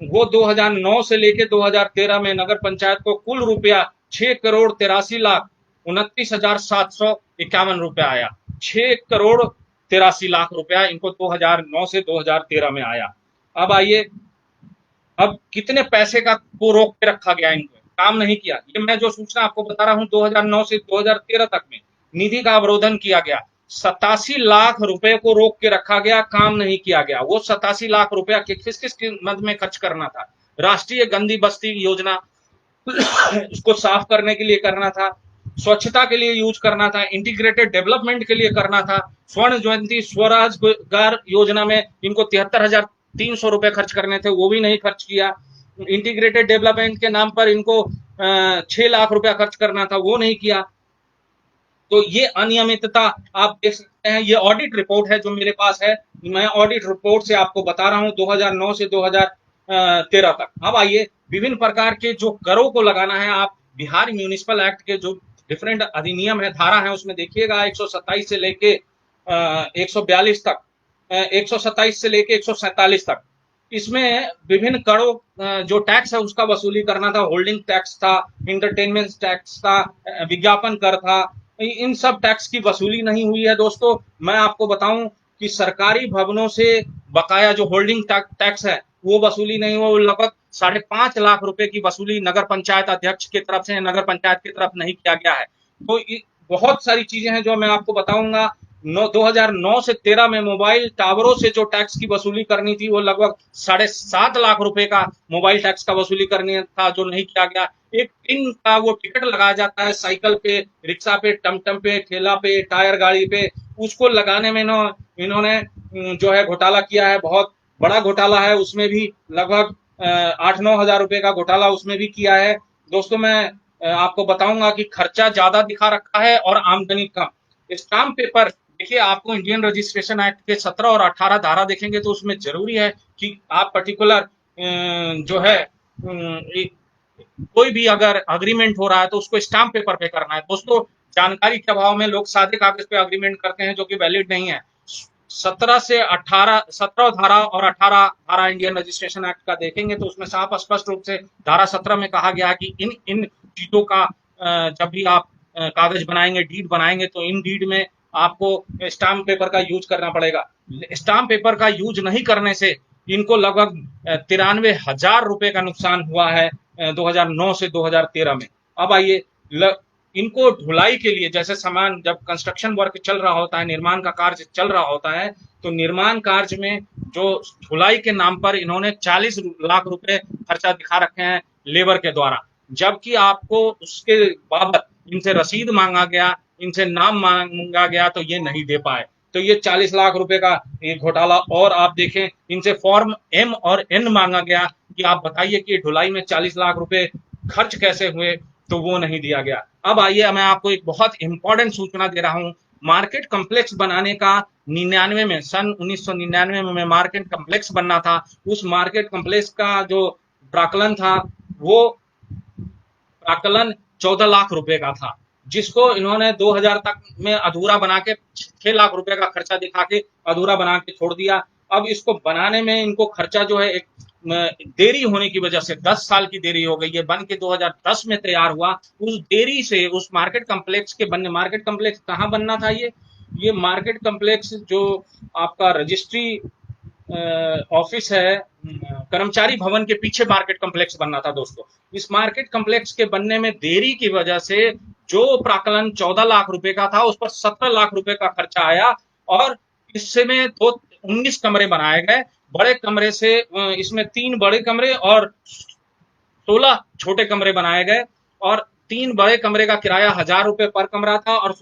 वो 2009 से लेके 2013 में नगर पंचायत को कुल रुपया 6 करोड़ 83 लाख 29,751 रुपया आया। 6 करोड़ 83 लाख रुपया इनको 2009 से 2013 में आया। अब आइए, अब कितने पैसे का को रोक के रखा गया, इनको काम नहीं किया। ये मैं जो सूचना आपको बता रहा हूं 2009 से 2013 तक में निधि का अवरोधन किया गया, 87 लाख रुपए को रोक के रखा गया, काम नहीं किया गया। वो 87 लाख रुपया किस किस मद में खर्च करना था? राष्ट्रीय गंदी बस्ती योजना इसको साफ करने के लिए करना था, स्वच्छता के लिए यूज करना था, इंटीग्रेटेड डेवलपमेंट के लिए करना था। स्वर्ण जयंती स्वरोजगार योजना में इनको 73,300 रुपए खर्च करने थे, वो भी नहीं खर्च किया। इंटीग्रेटेड डेवलपमेंट के नाम पर इनको 6 लाख रुपया खर्च करना था, वो नहीं किया। तो ये अनियमितता आप देख सकते हैं। ये ऑडिट रिपोर्ट है जो मेरे पास है, मैं ऑडिट रिपोर्ट से आपको बता रहा हूं 2009 से 2013 तक। अब आइए, विभिन्न प्रकार के जो करों को लगाना है, आप बिहार म्यूनिसिपल एक्ट के जो डिफरेंट अधिनियम है, धारा है, उसमें देखिएगा 127 से लेके 142 तक, 127 से लेके 147 तक, इसमें विभिन्न करों जो टैक्स है उसका वसूली करना था। होल्डिंग टैक्स था, इंटरटेनमेंट टैक्स था, विज्ञापन कर था। इन सब टैक्स की वसूली नहीं हुई है। दोस्तों मैं आपको बताऊं कि सरकारी भवनों से बकाया जो होल्डिंग टैक्स है वो वसूली नहीं हुआ। लगभग 5.5 लाख रुपए की वसूली नगर पंचायत अध्यक्ष की तरफ से, नगर पंचायत की तरफ नहीं किया गया है। तो बहुत सारी चीजें हैं जो मैं आपको बताऊंगा। 2009 से 13 में मोबाइल टावरों से जो टैक्स की वसूली करनी थी वो लगभग 7.5 लाख रुपए का मोबाइल टैक्स का वसूली करनी था, जो नहीं किया गया। एक पिन का वो टिकट लगाया जाता है साइकिल पे, रिक्शा पे, टमटम पे, ठेला पे, टायर गाड़ी पे, उसको लगाने में इन्होंने जो है घोटाला किया है, बहुत बड़ा घोटाला है। उसमें भी लगभग 8-9 हजार रुपए का घोटाला उसमें भी किया है। दोस्तों मैं आपको बताऊंगा कि खर्चा ज्यादा दिखा रखा है और आमदनी कम। स्टाम्प पेपर देखिए, आपको इंडियन रजिस्ट्रेशन एक्ट के 17 और 18 धारा देखेंगे तो उसमें जरूरी है कि आप पर्टिकुलर जो है कोई भी अगर अग्रीमेंट हो रहा है तो उसको स्टाम्प पेपर पे करना है। दोस्तों जानकारी के अभाव में लोग सादे कागज पे अग्रीमेंट करते हैं जो कि वैलिड नहीं है। 17 धारा और 18 धारा इंडियन रजिस्ट्रेशन एक्ट का देखेंगे तो उसमें साफ स्पष्ट रूप से धारा 17 में कहा गया है कि इन इन चीजों का जब भी आप कागज बनाएंगे, डीड बनाएंगे, तो इन डीड में आपको स्टाम्प पेपर का यूज करना पड़ेगा। स्टाम्प पेपर का यूज नहीं करने से इनको लगभग 93,000 रुपए का नुकसान हुआ है 2009 से 2013 में। अब आइए, इनको ढुलाई के लिए, जैसे सामान जब कंस्ट्रक्शन वर्क चल रहा होता है, निर्माण का कार्य चल रहा होता है, तो निर्माण कार्य में जो ढुलाई के नाम पर इन्होंने 40 लाख रुपए खर्चा दिखा रखे हैं लेबर के द्वारा, जबकि आपको उसके बाबत इनसे रसीद मांगा गया, इनसे नाम मांगा गया, तो ये नहीं दे पाए। तो ये 40 लाख रुपए का ये घोटाला। और आप देखें, इनसे फॉर्म एम और एन मांगा गया कि आप बताइए कि ढुलाई में 40 लाख रुपए खर्च कैसे हुए, तो वो नहीं दिया गया। अब आइए, मैं आपको एक बहुत इंपॉर्टेंट सूचना दे रहा हूं। मार्केट कम्प्लेक्स बनाने का 99 में, सन 1999 में मार्केट कम्प्लेक्स बनना था। उस मार्केट कम्प्लेक्स का जो प्राकलन था, वो प्राकलन 14 लाख रुपए का था, जिसको इन्होंने 2000 तक में अधूरा बना के 6 लाख रुपए का खर्चा दिखा के अधूरा बना के छोड़ दिया। अब इसको बनाने में इनको खर्चा जो है, एक देरी होने की वजह से 10 साल की देरी हो गई है। बन के 2010 में तैयार हुआ। उस देरी से उस मार्केट कम्प्लेक्स के बनने, मार्केट कम्प्लेक्स कहाँ बनना था? ये मार्केट कम्प्लेक्स जो आपका रजिस्ट्री ऑफिस है, कर्मचारी भवन के पीछे मार्केट कम्प्लेक्स बनना था दोस्तों। इस मार्केट कम्प्लेक्स के बनने में देरी की वजह से जो प्राकलन 14 लाख रुपए का था, उस पर 17 लाख रुपए का खर्चा आया, और इसमें 19 कमरे बनाए गए। बड़े कमरे से इसमें 3 बड़े कमरे और 16 छोटे कमरे बनाए गए, और 3 बड़े कमरे का किराया 1000 रुपए पर कमरा था, और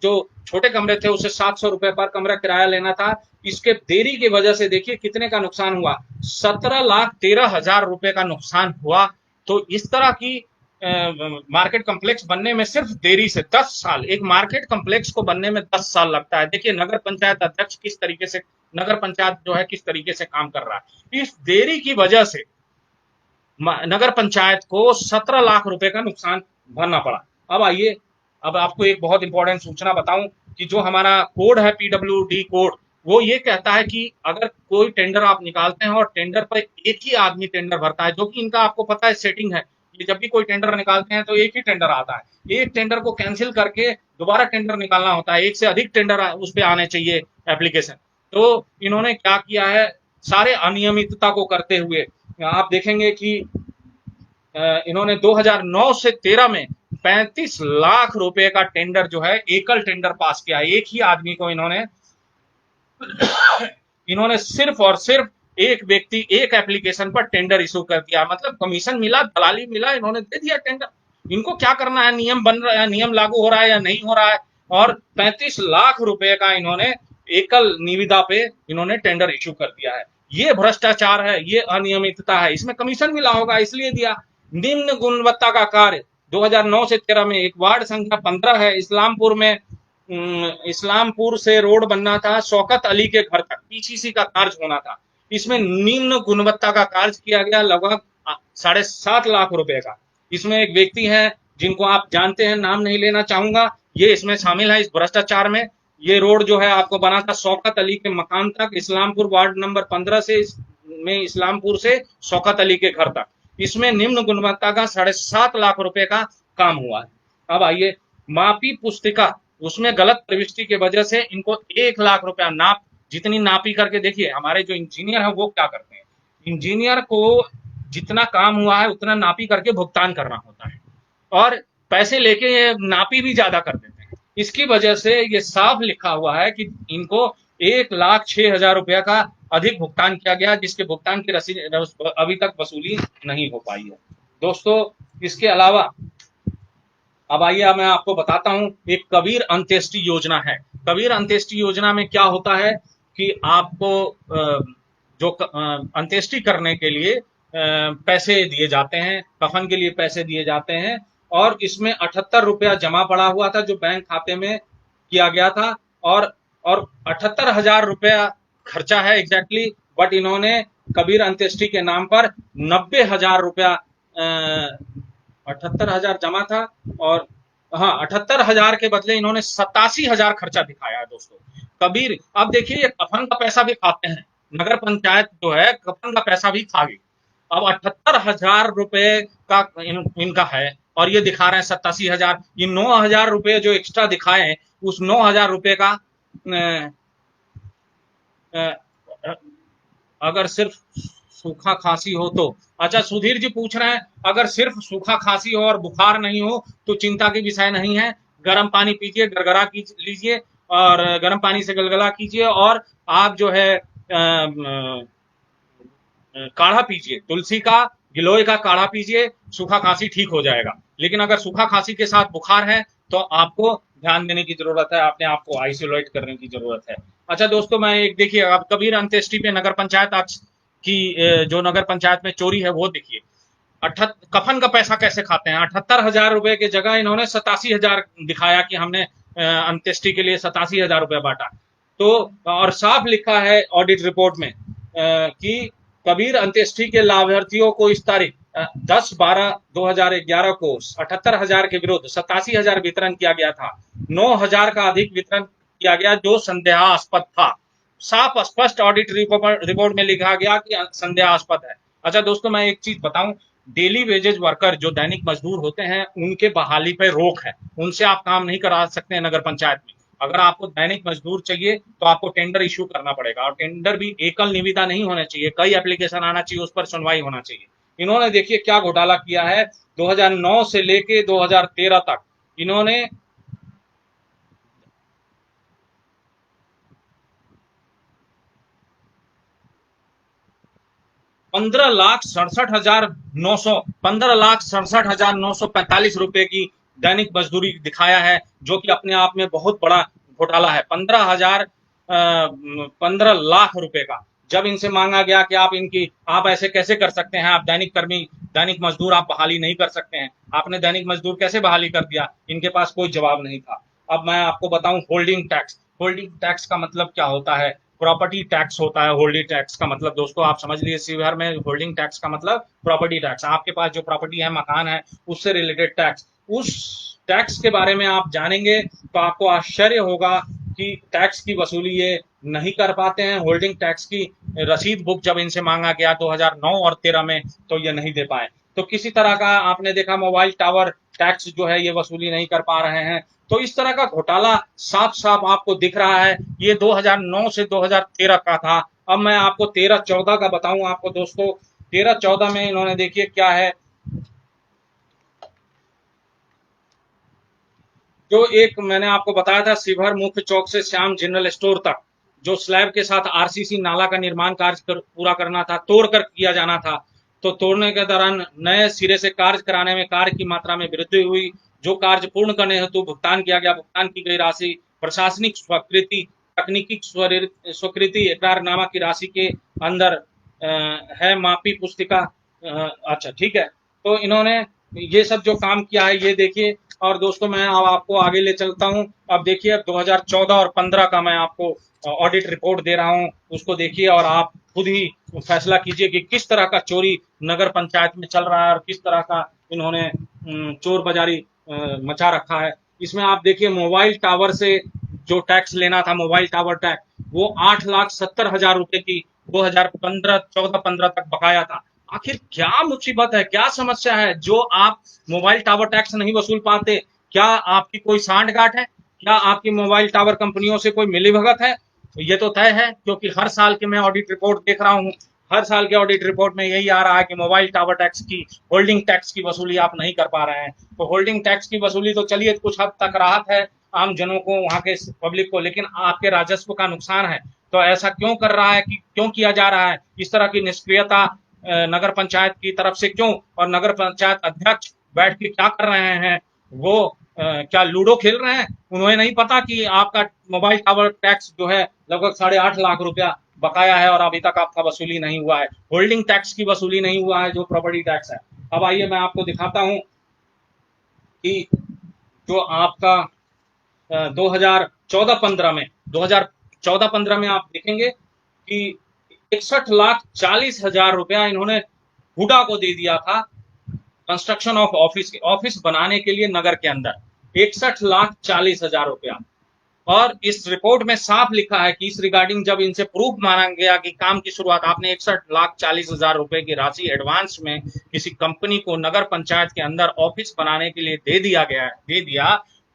जो छोटे कमरे थे उसे 700 रुपए पर कमरा किराया लेना था। इसके देरी की वजह से देखिए कितने का नुकसान हुआ, 17,13,000 रुपए का नुकसान हुआ। तो इस तरह की मार्केट कम्प्लेक्स बनने में सिर्फ देरी से 10 साल, एक मार्केट कम्प्लेक्स को बनने में 10 साल लगता है। देखिए नगर पंचायत अध्यक्ष किस तरीके से, नगर पंचायत जो है किस तरीके से काम कर रहा है। इस देरी की वजह से नगर पंचायत को 17 लाख रुपए का नुकसान भरना पड़ा। अब आइए, अब आपको एक बहुत इंपॉर्टेंट सूचना बताऊं कि जो हमारा कोड है, पीडब्ल्यूडी कोड, वो ये कहता है कि अगर कोई टेंडर आप निकालते हैं और टेंडर पर एक ही आदमी टेंडर भरता है, जो कि इनका आपको पता है सेटिंग है, ये जब भी कोई टेंडर निकालते हैं तो एक ही टेंडर आता है। एक टेंडर को कैंसिल करके दोबारा टेंडर निकालना होता है, एक से अधिक टेंडर उस पर आने चाहिए एप्लीकेशन। तो इन्होंने क्या किया है, सारे अनियमितता को करते हुए आप देखेंगे कि इन्होंने 2009 से 13 में 35 लाख रुपए का टेंडर जो है, एकल टेंडर पास किया। एक ही आदमी को इन्होंने सिर्फ और सिर्फ एक व्यक्ति एक एप्लीकेशन पर टेंडर इशू कर दिया। मतलब कमीशन मिला, दलाली मिला, इन्होंने दे दिया टेंडर। इनको क्या करना है, नियम बन रहा है, नियम लागू हो रहा है या नहीं हो रहा है। और 35 लाख रुपए का इन्होंने एकल निविदा पे इन्होंने टेंडर इशू कर दिया है। ये भ्रष्टाचार है, ये अनियमितता है। इसमें कमीशन मिला होगा इसलिए दिया। निम्न गुणवत्ता का कार्य 2009 से 13 में, एक वार्ड संख्या 15 है इस्लामपुर में, इस्लामपुर से रोड बनना था शौकत अली के घर तक, पीसीसी का कार्य होना था। इसमें निम्न गुणवत्ता का कार्य किया गया, लगभग 7.5 लाख रुपए का। इसमें एक व्यक्ति है जिनको आप जानते हैं, नाम नहीं लेना चाहूंगा, ये इसमें शामिल है इस भ्रष्टाचार में। ये रोड जो है आपको बना था शौकत अली के मकान तक, इस्लामपुर वार्ड नंबर 15 से में, इस्लामपुर से शौकत अली के घर तक। इसमें निम्न गुणवत्ता का 7.5 लाख रुपए का काम हुआ है। अब आइए, मापी पुस्तिका, उसमें गलत प्रविष्टि की वजह से इनको 1 लाख रुपया, नाप जितनी नापी करके, देखिए हमारे जो इंजीनियर है वो क्या करते हैं, इंजीनियर को जितना काम हुआ है उतना नापी करके भुगतान करना होता है, और पैसे लेके ये नापी भी ज्यादा कर देते हैं। इसकी वजह से ये साफ लिखा हुआ है कि इनको 1,06,000 रुपया का अधिक भुगतान किया गया, जिसके भुगतान की रसीद अभी तक वसूली नहीं हो पाई है दोस्तों। इसके अलावा अब आइए, मैं आपको बताता हूं, एक कबीर अंत्येष्टि योजना है। कबीर अंत्येष्टि योजना में क्या होता है कि आपको जो अंत्येष्टि करने के लिए पैसे दिए जाते हैं, कफन के लिए पैसे दिए जाते हैं, और इसमें 78 रुपया जमा पड़ा हुआ था जो बैंक खाते में किया गया था, और 78,000 रुपया खर्चा है एग्जैक्टली। बट इन्होंने कबीर अंत्येष्टि के नाम पर 90,000 रुपया, 78,000 जमा था, और हाँ 78,000 के बदले इन्होंने 87,000 खर्चा दिखाया है दोस्तों। कबीर, अब देखिए ये कफन का पैसा भी खाते हैं, नगर पंचायत जो है कफन का पैसा भी खा गई। अब 78,000 रुपए का इनका है, और ये दिखा रहे हैं 87,000। ये 9,000 रुपए जो एक्स्ट्रा दिखाए हैं, उस 9,000 रुपए का अगर सिर्फ सूखा खांसी हो तो। अच्छा, सुधीर जी पूछ रहे हैं अगर सिर्फ सूखा खांसी हो और बुखार नहीं हो तो चिंता की विषय नहीं है, गर्म पानी पीजिए, गरगरा लीजिए और गर्म पानी से गलगला कीजिए और आप जो है काढ़ा पीजिए, तुलसी का, गिलोय का काढ़ा पीजिए, सूखा खांसी ठीक हो जाएगा। लेकिन अगर सूखा खांसी के साथ बुखार है तो आपको ध्यान देने की जरूरत है, अपने आप को आइसोलेट करने की जरूरत है। अच्छा दोस्तों, मैं एक देखिए, अब कबीर अंत्येष्टि पे नगर पंचायत आज की जो नगर पंचायत में चोरी है वो देखिए। कफन का पैसा कैसे खाते हैं, 78,000 रुपए की जगह इन्होंने 87,000 दिखाया कि हमने अंत्येष्टि के लिए 87,000 रुपए बांटा। तो और साफ लिखा है ऑडिट रिपोर्ट में कि कबीर अंत्येष्टि के लाभार्थियों को इस तारीख 10/12/2011 को 78,000 के विरुद्ध 87,000 वितरण किया गया था। 9,000 का अधिक वितरण किया गया जो संदेहास्पद था। साफ स्पष्ट ऑडिट रिपोर्ट में लिखा गया कि संदेहास्पद है। अच्छा दोस्तों, मैं एक चीज बताऊं, डेली वेजेज वर्कर जो दैनिक मजदूर होते हैं उनके बहाली पे रोक है, उनसे आप काम नहीं करा सकते हैं नगर पंचायत में। अगर आपको दैनिक मजदूर चाहिए तो आपको टेंडर इश्यू करना पड़ेगा, और टेंडर भी एकल निविदा नहीं होना चाहिए, कई एप्लीकेशन आना चाहिए, उस पर सुनवाई होना चाहिए। इन्होंने देखिए क्या घोटाला किया है, 2009 से लेके 2013 तक इन्होंने 15,67,945 रुपए की दैनिक मजदूरी दिखाया है, जो कि अपने आप में बहुत बड़ा घोटाला है। 15 लाख रुपए का जब इनसे मांगा गया कि आप ऐसे कैसे कर सकते हैं, आप दैनिक कर्मी, दैनिक मजदूर आप बहाली नहीं कर सकते हैं, आपने दैनिक मजदूर कैसे बहाली कर दिया, इनके पास कोई जवाब नहीं था। अब मैं आपको बताऊं, होल्डिंग टैक्स, होल्डिंग टैक्स का मतलब क्या होता है, प्रॉपर्टी टैक्स होता है। होल्डिंग टैक्स का मतलब दोस्तों आप समझ लीजिए, शिवहर में होल्डिंग टैक्स का मतलब प्रॉपर्टी टैक्स, आपके पास जो प्रॉपर्टी है, मकान है, उससे रिलेटेड टैक्स। उस टैक्स के बारे में आप जानेंगे तो आपको आश्चर्य होगा कि टैक्स की वसूली ये नहीं कर पाते हैं। होल्डिंग टैक्स की रसीद बुक जब इनसे मांगा गया 2009 और 13 में, तो ये नहीं दे पाए। तो किसी तरह का आपने देखा, मोबाइल टावर टैक्स जो है ये वसूली नहीं कर पा रहे हैं। तो इस तरह का घोटाला साफ साफ आपको दिख रहा है। ये 2009 से 2013 का था। अब मैं आपको 13-14 का बताऊं आपको दोस्तों, 13-14 में इन्होंने देखिए क्या है, जो एक मैंने आपको बताया था, शिवहर मुख्य चौक से श्याम जनरल स्टोर तक जो स्लैब के साथ आरसीसी नाला का निर्माण कार्य पूरा करना था, तोड़कर किया जाना था। तो तोड़ने के दौरान नए सिरे से कार्य कराने में कार्य की मात्रा में वृद्धि हुई। जो कार्य पूर्ण करने हेतु भुगतान किया गया, भुगतान की गई राशि प्रशासनिक स्वीकृति, तकनीकी स्वीकृति इकरारनामा की राशि के अंदर है मापी पुस्तिका। अच्छा ठीक है, तो इन्होंने ये सब जो काम किया है ये देखिए। और दोस्तों मैं अब आपको आगे ले चलता हूं। अब देखिए, अब 2014 और 15 का मैं आपको ऑडिट रिपोर्ट दे रहा हूं, उसको देखिए और आप खुद ही फैसला कीजिए कि किस तरह का चोरी नगर पंचायत में चल रहा है और किस तरह का इन्होंने चोर बाजारी मचा रखा है। इसमें आप देखिए, मोबाइल टावर से जो टैक्स लेना था, मोबाइल टावर टैक्स, वो 8,70,000 रुपए की 2015-14-15 तक बकाया था। आखिर क्या मुसीबत है, क्या समस्या है जो आप मोबाइल टावर टैक्स नहीं वसूल पाते? क्या आपकी कोई सांठ-गांठ है? क्या आपकी मोबाइल टावर कंपनियों से कोई मिलीभगत है? ये तो तय है, क्योंकि हर साल के मैं ऑडिट रिपोर्ट देख रहा हूं, हर साल के ऑडिट रिपोर्ट में यही आ रहा है कि मोबाइल टावर टैक्स की, होल्डिंग टैक्स की वसूली आप नहीं कर पा रहे हैं। तो होल्डिंग टैक्स की वसूली तो चलिए कुछ हद तक राहत है आम जनों को, वहां के पब्लिक को, लेकिन आपके राजस्व का नुकसान है। तो ऐसा क्यों कर रहा है, कि क्यों किया जा रहा है इस तरह की निष्क्रियता नगर पंचायत की तरफ से, क्यों? और नगर पंचायत अध्यक्ष बैठ के क्या कर रहे हैं, वो क्या लूडो खेल रहे हैं? उन्हें नहीं पता कि आपका मोबाइल टावर टैक्स जो है लगभग 8.5 लाख रुपया बकाया है और अभी तक आपका वसूली नहीं हुआ है। होल्डिंग टैक्स की वसूली नहीं हुआ है, जो प्रॉपर्टी टैक्स है। अब आइए मैं आपको दिखाता हूं कि जो आपका 2014-15 में आप देखेंगे कि 61,40,000 रुपया इन्होंने हुडा को दे दिया था कंस्ट्रक्शन ऑफ ऑफिस बनाने के लिए नगर के अंदर, 61,40,000 रुपया। और इस रिपोर्ट में साफ लिखा है कि इस रिगार्डिंग जब इनसे प्रूफ मांगा गया कि काम की शुरुआत आपने 61,40,000 रुपए की राशि एडवांस में किसी कंपनी को नगर पंचायत के अंदर ऑफिस बनाने के लिए दे दिया,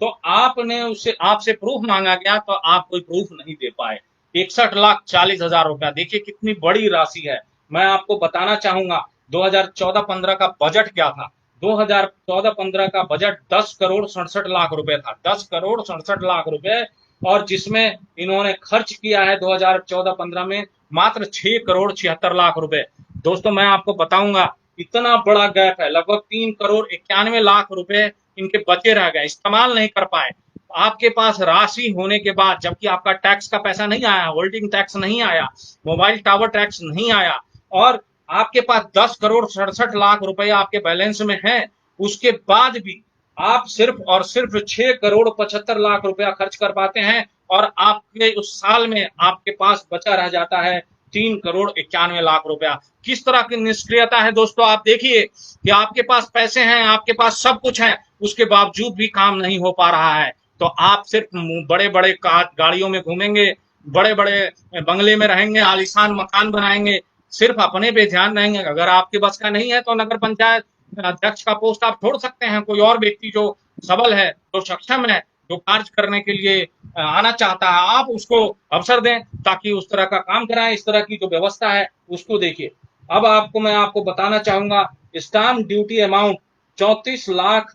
तो आपने उससे आपसे प्रूफ मांगा गया तो आप कोई प्रूफ नहीं दे पाए। 61,40,000 रुपया देखिए कितनी बड़ी राशि है। मैं आपको बताना चाहूंगा 2014-15 का बजट क्या था। 2014-15 का बजट 10 करोड़ 67 लाख रुपए था, 10 करोड़ 67 लाख रुपए, और जिसमें इन्होंने खर्च किया है 2014-15 में मात्र 6 करोड़ 76 लाख रुपए। दोस्तों मैं आपको बताऊंगा इतना बड़ा गैप है, लगभग 3 करोड़ 91 लाख रुपए इनके बचे रह गए, इस्तेमाल नहीं कर पाए। आपके पास राशि होने के बाद, जबकि आपका टैक्स का पैसा नहीं आया, होल्डिंग टैक्स नहीं आया, मोबाइल टावर टैक्स नहीं आया, और आपके पास 10 करोड़ 67 लाख रुपए आपके बैलेंस में है, उसके बाद भी आप सिर्फ और सिर्फ 6 करोड़ 75 लाख रुपया खर्च कर पाते हैं, और आपके उस साल में आपके पास बचा रह जाता है 3 करोड़ 91 लाख रुपया। किस तरह की निष्क्रियता है दोस्तों, आप देखिए कि आपके पास पैसे हैं, आपके पास सब कुछ है, उसके बावजूद भी काम नहीं हो पा रहा है। तो आप सिर्फ बड़े बड़े गाड़ियों में घूमेंगे, बड़े बड़े बंगले में रहेंगे, आलीशान मकान बनाएंगे, सिर्फ अपने पे ध्यान रहेंगे। अगर आपके बस का नहीं है तो नगर पंचायत अध्यक्ष का पोस्ट आप छोड़ सकते हैं, कोई और व्यक्ति जो सबल है, जो सक्षम है, जो कार्य करने के लिए आना चाहता है, आप उसको अवसर दें ताकि उस तरह का काम कराएं। इस तरह की जो व्यवस्था है उसको देखिए। अब मैं आपको बताना चाहूंगा, stamp duty amount 34 lakh,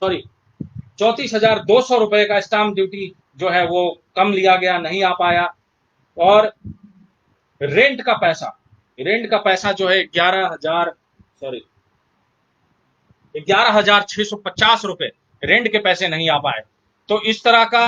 sorry 34,200 रुपए का स्टाम्प ड्यूटी जो है वो कम लिया गया, नहीं आ पाया। और रेंट का पैसा जो है 11,650 रुपए रेंट के पैसे नहीं आ पाए। तो इस तरह का,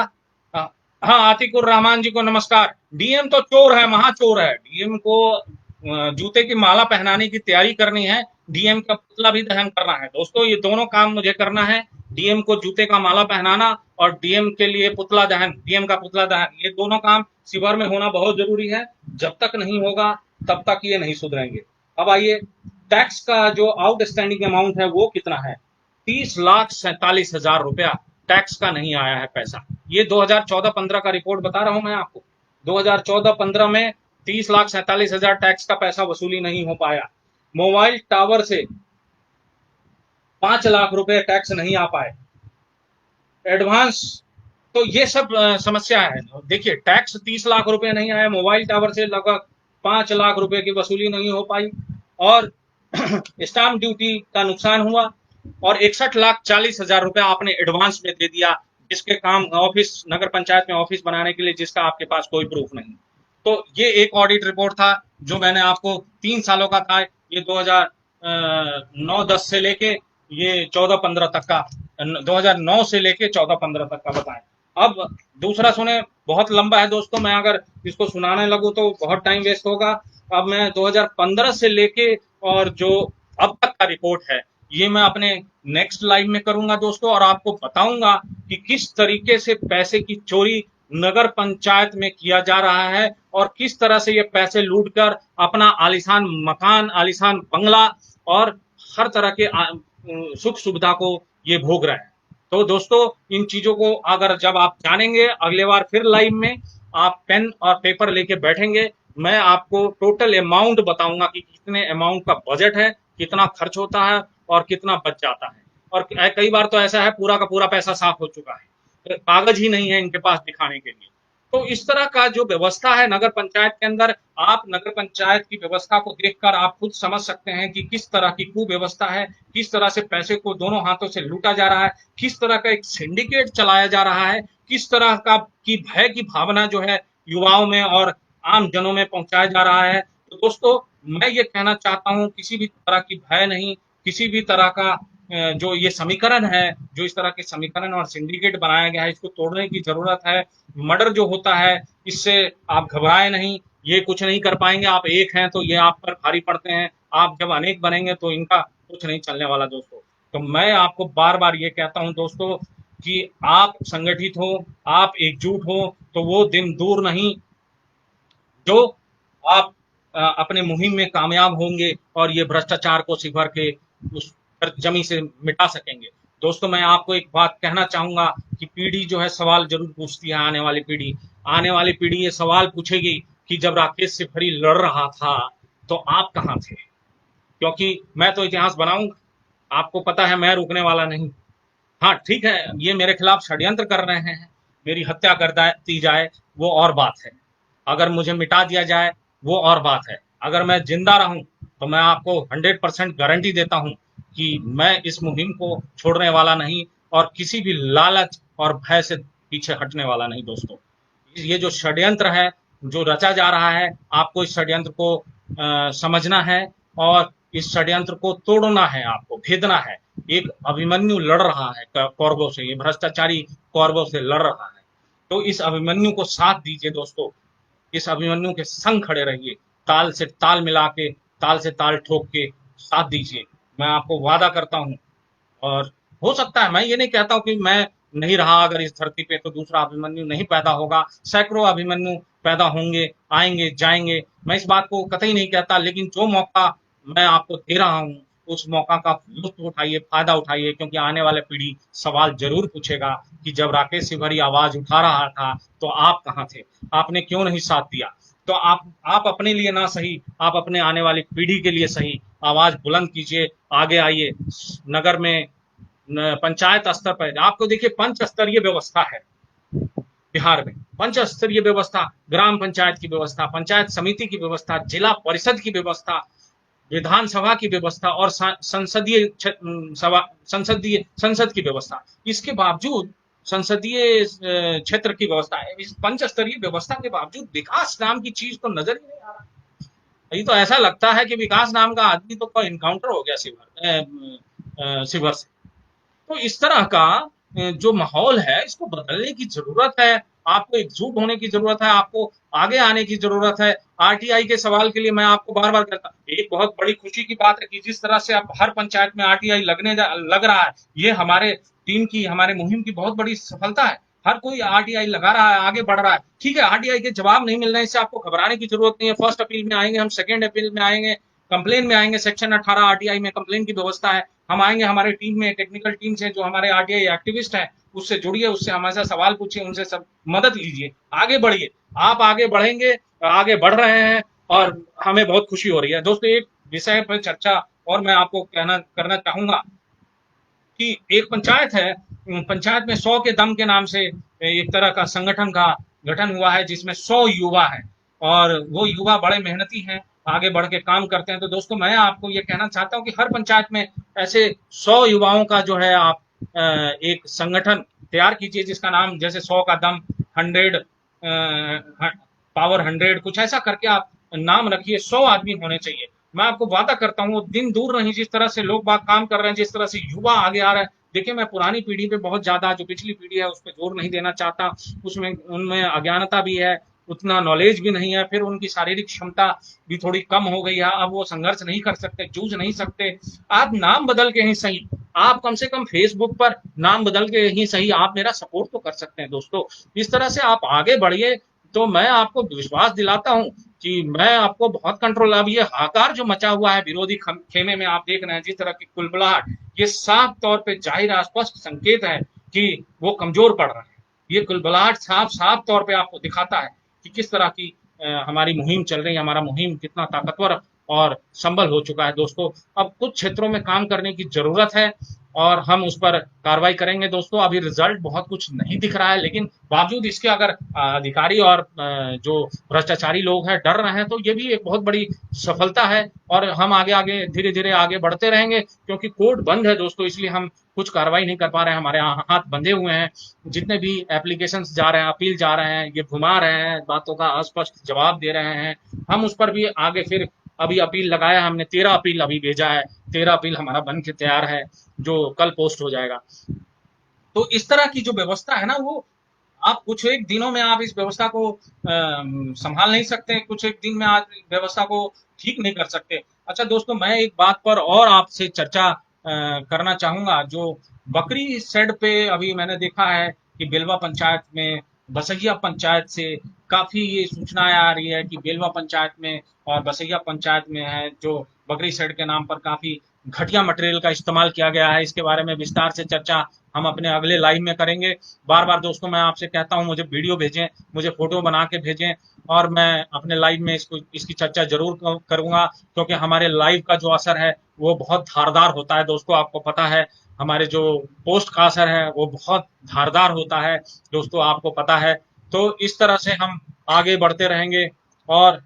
हाँ आतिकुर रहमान जी को नमस्कार। डीएम तो चोर है, महाचोर है। डीएम को जूते की माला पहनाने की तैयारी करनी है, डीएम का पुतला भी दहन करना है। दोस्तों ये दोनों काम मुझे करना है, डीएम को जूते का माला पहनाना और डीएम के लिए पुतला दहन, डीएम का पुतला दहन, ये दोनों काम शिवर में होना बहुत जरूरी है। जब तक नहीं होगा तब तक ये नहीं सुधरेंगे। अब आइए, टैक्स का जो आउटस्टैंडिंग अमाउंट है वो कितना है, 30,47,000 रुपया टैक्स का नहीं आया है पैसा। ये 2014-15 का रिपोर्ट बता रहा हूं मैं आपको। 2014-15 में 30,47,000 टैक्स का पैसा वसूली नहीं हो पाया। मोबाइल टावर से 5 लाख रुपए टैक्स नहीं आ पाए। एडवांस, तो ये सब समस्या है। देखिए टैक्स 30 लाख रुपए नहीं आया, मोबाइल टावर से लगभग 5 लाख रुपए की वसूली नहीं हो पाई, और स्टाम्प ड्यूटी का नुकसान हुआ, और 61,40,000 रुपया आपने एडवांस में दे दिया, जिसके काम ऑफिस, नगर पंचायत में ऑफिस बनाने के लिए, जिसका आपके पास कोई प्रूफ नहीं। तो ये एक ऑडिट रिपोर्ट था जो मैंने आपको 3 सालों का था, ये 2009-10 से लेके ये 14-15 तक का, 2009 से लेके 14-15 तक का बताएं। अब दूसरा सुने, बहुत लंबा है दोस्तों, मैं अगर इसको सुनाने लगूं तो बहुत टाइम वेस्ट होगा। अब मैं 2015 से लेके और जो अब तक का रिपोर्ट है ये मैं अपने नेक्स्ट लाइव में करूंगा दोस्तों, और आपको बताऊंगा कि किस तरीके से पैसे की चोरी नगर पंचायत में किया जा रहा है, और किस तरह से ये पैसे लूटकर अपना आलीशान मकान, आलीशान बंगला और हर तरह के सुख सुविधा को ये भोग रहे हैं। तो दोस्तों इन चीजों को अगर जब आप जानेंगे, अगले बार फिर लाइव में आप पेन और पेपर लेके बैठेंगे, मैं आपको टोटल अमाउंट बताऊंगा कि कितने अमाउंट का बजट है, कितना खर्च होता है और कितना बच जाता है। और कई बार तो ऐसा है पूरा का पूरा पैसा साफ हो चुका है, तो कागज ही नहीं है इनके पास दिखाने के लिए। तो इस तरह का जो व्यवस्था है नगर पंचायत के अंदर, आप नगर पंचायत की व्यवस्था को देखकर आप खुद समझ सकते हैं कि किस तरह की कुव्यवस्था है, किस तरह से पैसे को दोनों हाथों से लूटा जा रहा है, किस तरह का एक सिंडिकेट चलाया जा रहा है, किस तरह का की भय की भावना जो है युवाओं में और आम जनों में पहुंचाया जा रहा है। तो दोस्तों मैं ये कहना चाहता हूं, किसी भी तरह की भय नहीं, किसी भी तरह का जो ये समीकरण है, जो इस तरह के समीकरण और सिंडिकेट बनाया गया है, इसको तोड़ने की जरूरत है। मर्डर जो होता है इससे आप घबराए नहीं, ये कुछ नहीं कर पाएंगे। आप एक हैं तो ये आप पर भारी पड़ते हैं, आप जब अनेक बनेंगे तो इनका कुछ नहीं चलने वाला दोस्तों। तो मैं आपको बार बार ये कहता हूं दोस्तों कि आप संगठित हो, आप एकजुट हो, तो वो दिन दूर नहीं जो आप अपने मुहिम में कामयाब होंगे और ये भ्रष्टाचार को सिभर के उस जमी से मिटा सकेंगे। दोस्तों मैं आपको एक बात कहना चाहूंगा कि पीढ़ी जो है सवाल जरूर पूछती है, आने वाली पीढ़ी ये सवाल पूछेगी कि जब राकेश सिफरी लड़ रहा था तो आप कहाँ थे, क्योंकि मैं तो इतिहास बनाऊंगा। आपको पता है मैं रुकने वाला नहीं। हाँ ठीक है, ये मेरे खिलाफ षड्यंत्र कर रहे हैं, मेरी हत्या कर दी जाए वो और बात है, अगर मुझे मिटा दिया जाए वो और बात है। अगर मैं जिंदा रहूं तो मैं आपको 100% गारंटी देता हूं कि मैं इस मुहिम को छोड़ने वाला नहीं और किसी भी लालच और भय से पीछे हटने वाला नहीं दोस्तों। ये जो षड्यंत्र है, जो रचा जा रहा है, आपको इस षड्यंत्र को समझना है और इस षड्यंत्र को तोड़ना है, आपको भेदना है। एक अभिमन्यु लड़ रहा है कौरवों से, ये भ्रष्टाचारी कौरवों से लड़ रहा है। तो इस अभिमन्यु को साथ दीजिए दोस्तों, इस अभिमन्यु के संग खड़े रहिए, ताल से ताल मिला के, ताल से ताल ठोक के साथ दीजिए। मैं आपको वादा करता हूं, और हो सकता है, मैं ये नहीं कहता हूं कि मैं नहीं रहा अगर इस धरती पे तो दूसरा अभिमन्यु नहीं पैदा होगा, सैकड़ों अभिमन्यु पैदा होंगे, आएंगे जाएंगे, मैं इस बात को कतई नहीं कहता। लेकिन जो मौका मैं आपको दे रहा हूं, उस मौका का लुत्फ उठाइए, फायदा उठाइए, क्योंकि आने वाले पीढ़ी सवाल जरूर पूछेगा कि जब राकेश सिंह आवाज उठा रहा था तो आप कहाँ थे, आपने क्यों नहीं साथ दिया। तो आप अपने लिए ना सही, आप अपने आने वाली पीढ़ी के लिए सही आवाज बुलंद कीजिए, आगे आइए। नगर में, पंचायत स्तर पर आपको देखिए, पंच स्तरीय व्यवस्था है बिहार में, पंच स्तरीय व्यवस्था, ग्राम पंचायत की व्यवस्था, पंचायत समिति की व्यवस्था, जिला परिषद की व्यवस्था, विधानसभा की व्यवस्था और संसदीय सभा, संसद की व्यवस्था। इसके बावजूद संसदीय क्षेत्र की व्यवस्था है, इस पंच स्तरीय व्यवस्था के बावजूद विकास नाम की चीज तो नजर ही नहीं आ रहा। ये तो ऐसा लगता है कि विकास नाम का आदमी तो कोई इनकाउंटर हो गया शिवर से। तो इस तरह का जो माहौल है, इसको बदलने की जरूरत है। आपको एकजुट होने की जरूरत है, आपको आगे आने की जरूरत है। आरटीआई के सवाल के लिए मैं आपको बार बार कहता हूं, एक बहुत बड़ी खुशी की बात है कि जिस तरह से अब हर पंचायत में आरटीआई लग रहा है, ये हमारे टीम की, हमारे मुहिम की बहुत बड़ी सफलता है। हर कोई आरटीआई लगा रहा है, आगे बढ़ रहा है। ठीक है, आरटीआई के जवाब नहीं मिल रहे, इससे आपको घबराने की जरूरत नहीं है। फर्स्ट अपील में आएंगे हम, सेकेंड अपील में आएंगे, कंप्लेन में आएंगे। सेक्शन 18 आरटीआई में कंप्लेन की व्यवस्था है, हम आएंगे। हमारे टीम में, टेक्निकल टीम से, जो हमारे आरटीआई एक्टिविस्ट हैं, उससे जुड़िए, उससे हमारे साथ सवाल पूछिए, उनसे सब मदद लीजिए, आगे बढ़िए। आप आगे बढ़ेंगे, आगे बढ़ रहे हैं और हमें बहुत खुशी हो रही है। दोस्तों, एक विषय पर चर्चा और मैं आपको करना चाहूंगा कि एक पंचायत है, पंचायत में 100 के दम के नाम से एक तरह का संगठन का गठन हुआ है, जिसमें 100 युवा है और वो युवा बड़े मेहनती हैं, आगे बढ़ के काम करते हैं। तो दोस्तों, मैं आपको ये कहना चाहता हूँ कि हर पंचायत में ऐसे 100 युवाओं का जो है आप एक संगठन तैयार कीजिए, जिसका नाम जैसे 100 का दम, 100 पावर 100, कुछ ऐसा करके आप नाम रखिए। 100 आदमी होने चाहिए। मैं आपको वादा करता हूँ, वो दिन दूर नहीं जिस तरह से लोग बाग काम कर रहे हैं, जिस तरह से युवा आगे आ रहे हैं। देखिए, मैं पुरानी पीढ़ी पे बहुत ज्यादा, जो पिछली पीढ़ी है उस पर जोर नहीं देना चाहता, उसमें उनमें अज्ञानता भी है, उतना नॉलेज भी नहीं है, फिर उनकी शारीरिक क्षमता भी थोड़ी कम हो गई है। अब वो संघर्ष नहीं कर सकते, जूझ नहीं सकते। आप नाम बदल के ही सही, आप कम से कम फेसबुक पर नाम बदल के ही सही आप मेरा सपोर्ट तो कर सकते हैं दोस्तों। इस तरह से आप आगे बढ़िए, तो मैं आपको विश्वास दिलाता हूं कि मैं आपको बहुत कंट्रोल। अब ये हाकार जो मचा हुआ है विरोधी खेमे में, आप देख रहे हैं जिस तरह की कुलबुलाहट, ये साफ तौर पे जाहिर स्पष्ट संकेत है कि वो कमजोर पड़ रहा है। ये कुलबुलाहट साफ साफ तौर पे आपको दिखाता है कि किस तरह की हमारी मुहिम चल रही है, हमारा मुहिम कितना ताकतवर और संबल हो चुका है दोस्तों। अब कुछ क्षेत्रों में काम करने की जरूरत है और हम उस पर कार्रवाई करेंगे दोस्तों। अभी रिजल्ट बहुत कुछ नहीं दिख रहा है, लेकिन बावजूद इसके अगर अधिकारी और जो भ्रष्टाचारी लोग हैं डर रहे हैं, तो ये भी एक बहुत बड़ी सफलता है। और हम आगे आगे धीरे धीरे आगे बढ़ते रहेंगे, क्योंकि कोर्ट बंद है दोस्तों, इसलिए हम कुछ कार्रवाई नहीं कर पा रहे हैं, हमारे हाथ बंधे हुए हैं। जितने भी एप्लीकेशन जा रहे हैं, अपील जा रहे हैं, ये घुमा रहे हैं, बातों का अस्पष्ट जवाब दे रहे हैं। हम उस पर भी आगे फिर अभी अपील लगाया हमने, 13 अपील अभी भेजा है, 13 अपील हमारा बन के तैयार है, जो कल पोस्ट हो जाएगा। तो इस तरह की जो व्यवस्था है ना, वो आप कुछ एक दिनों में आप इस व्यवस्था को संभाल नहीं सकते, कुछ एक दिन में आज व्यवस्था को ठीक नहीं कर सकते। अच्छा दोस्तों, मैं एक बात पर और आपसे चर्चा करना चाहूंगा। जो बकरी शेड पे अभी मैंने देखा है कि बेलवा पंचायत में, बसैया पंचायत से काफी ये सूचनाएं आ रही है कि बेलवा पंचायत में और बसैया पंचायत में है जो बकरी शेड के नाम पर काफी घटिया मटेरियल का इस्तेमाल किया गया है। इसके बारे में विस्तार से चर्चा हम अपने अगले लाइव में करेंगे। बार बार दोस्तों, मैं आपसे कहता हूं, मुझे वीडियो भेजें, मुझे फोटो बना के भेजें और मैं अपने लाइव में इसकी चर्चा जरूर करूंगा, क्योंकि हमारे लाइव का जो असर है वो बहुत धारदार होता है दोस्तों। आपको पता है, हमारे जो पोस्ट का असर है वो बहुत धारदार होता है दोस्तों, आपको पता है। तो इस तरह से हम आगे बढ़ते रहेंगे और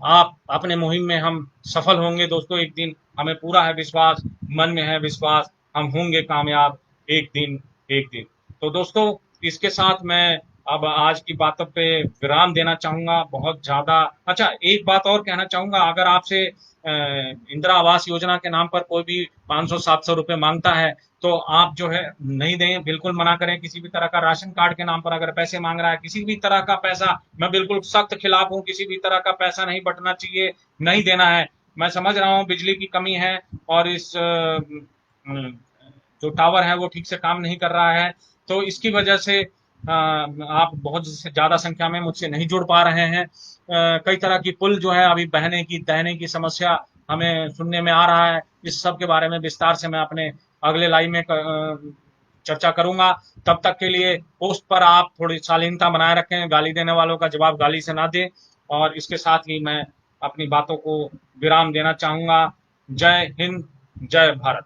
आप अपने मुहिम में हम सफल होंगे दोस्तों। एक दिन हमें पूरा है विश्वास, मन में है विश्वास, हम होंगे कामयाब एक दिन, एक दिन। तो दोस्तों, इसके साथ मैं अब आज की बातों पे विराम देना चाहूंगा। बहुत ज्यादा अच्छा, एक बात और कहना चाहूंगा। अगर आपसे इंदिरा आवास योजना के नाम पर कोई भी 500-700 रुपए मांगता है, तो आप जो है नहीं दें, बिल्कुल मना करें। किसी भी तरह का राशन कार्ड के नाम पर अगर पैसे मांग रहा है, किसी भी तरह का पैसा, मैं बिल्कुल सख्त खिलाफ हूं। किसी भी तरह का पैसा नहीं बटना चाहिए, नहीं देना है। मैं समझ रहा हूं बिजली की कमी है और इस जो टावर है वो ठीक से काम नहीं कर रहा है, तो इसकी वजह से आप बहुत ज्यादा संख्या में मुझसे नहीं जुड़ पा रहे हैं। कई तरह की पुल जो है अभी बहने की तहने की समस्या हमें सुनने में आ रहा है। इस सब के बारे में विस्तार से मैं अपने अगले लाइव में चर्चा करूंगा। तब तक के लिए पोस्ट पर आप थोड़ी शालीनता बनाए रखें, गाली देने वालों का जवाब गाली से ना दें। और इसके साथ ही मैं अपनी बातों को विराम देना चाहूंगा। जय हिंद, जय भारत।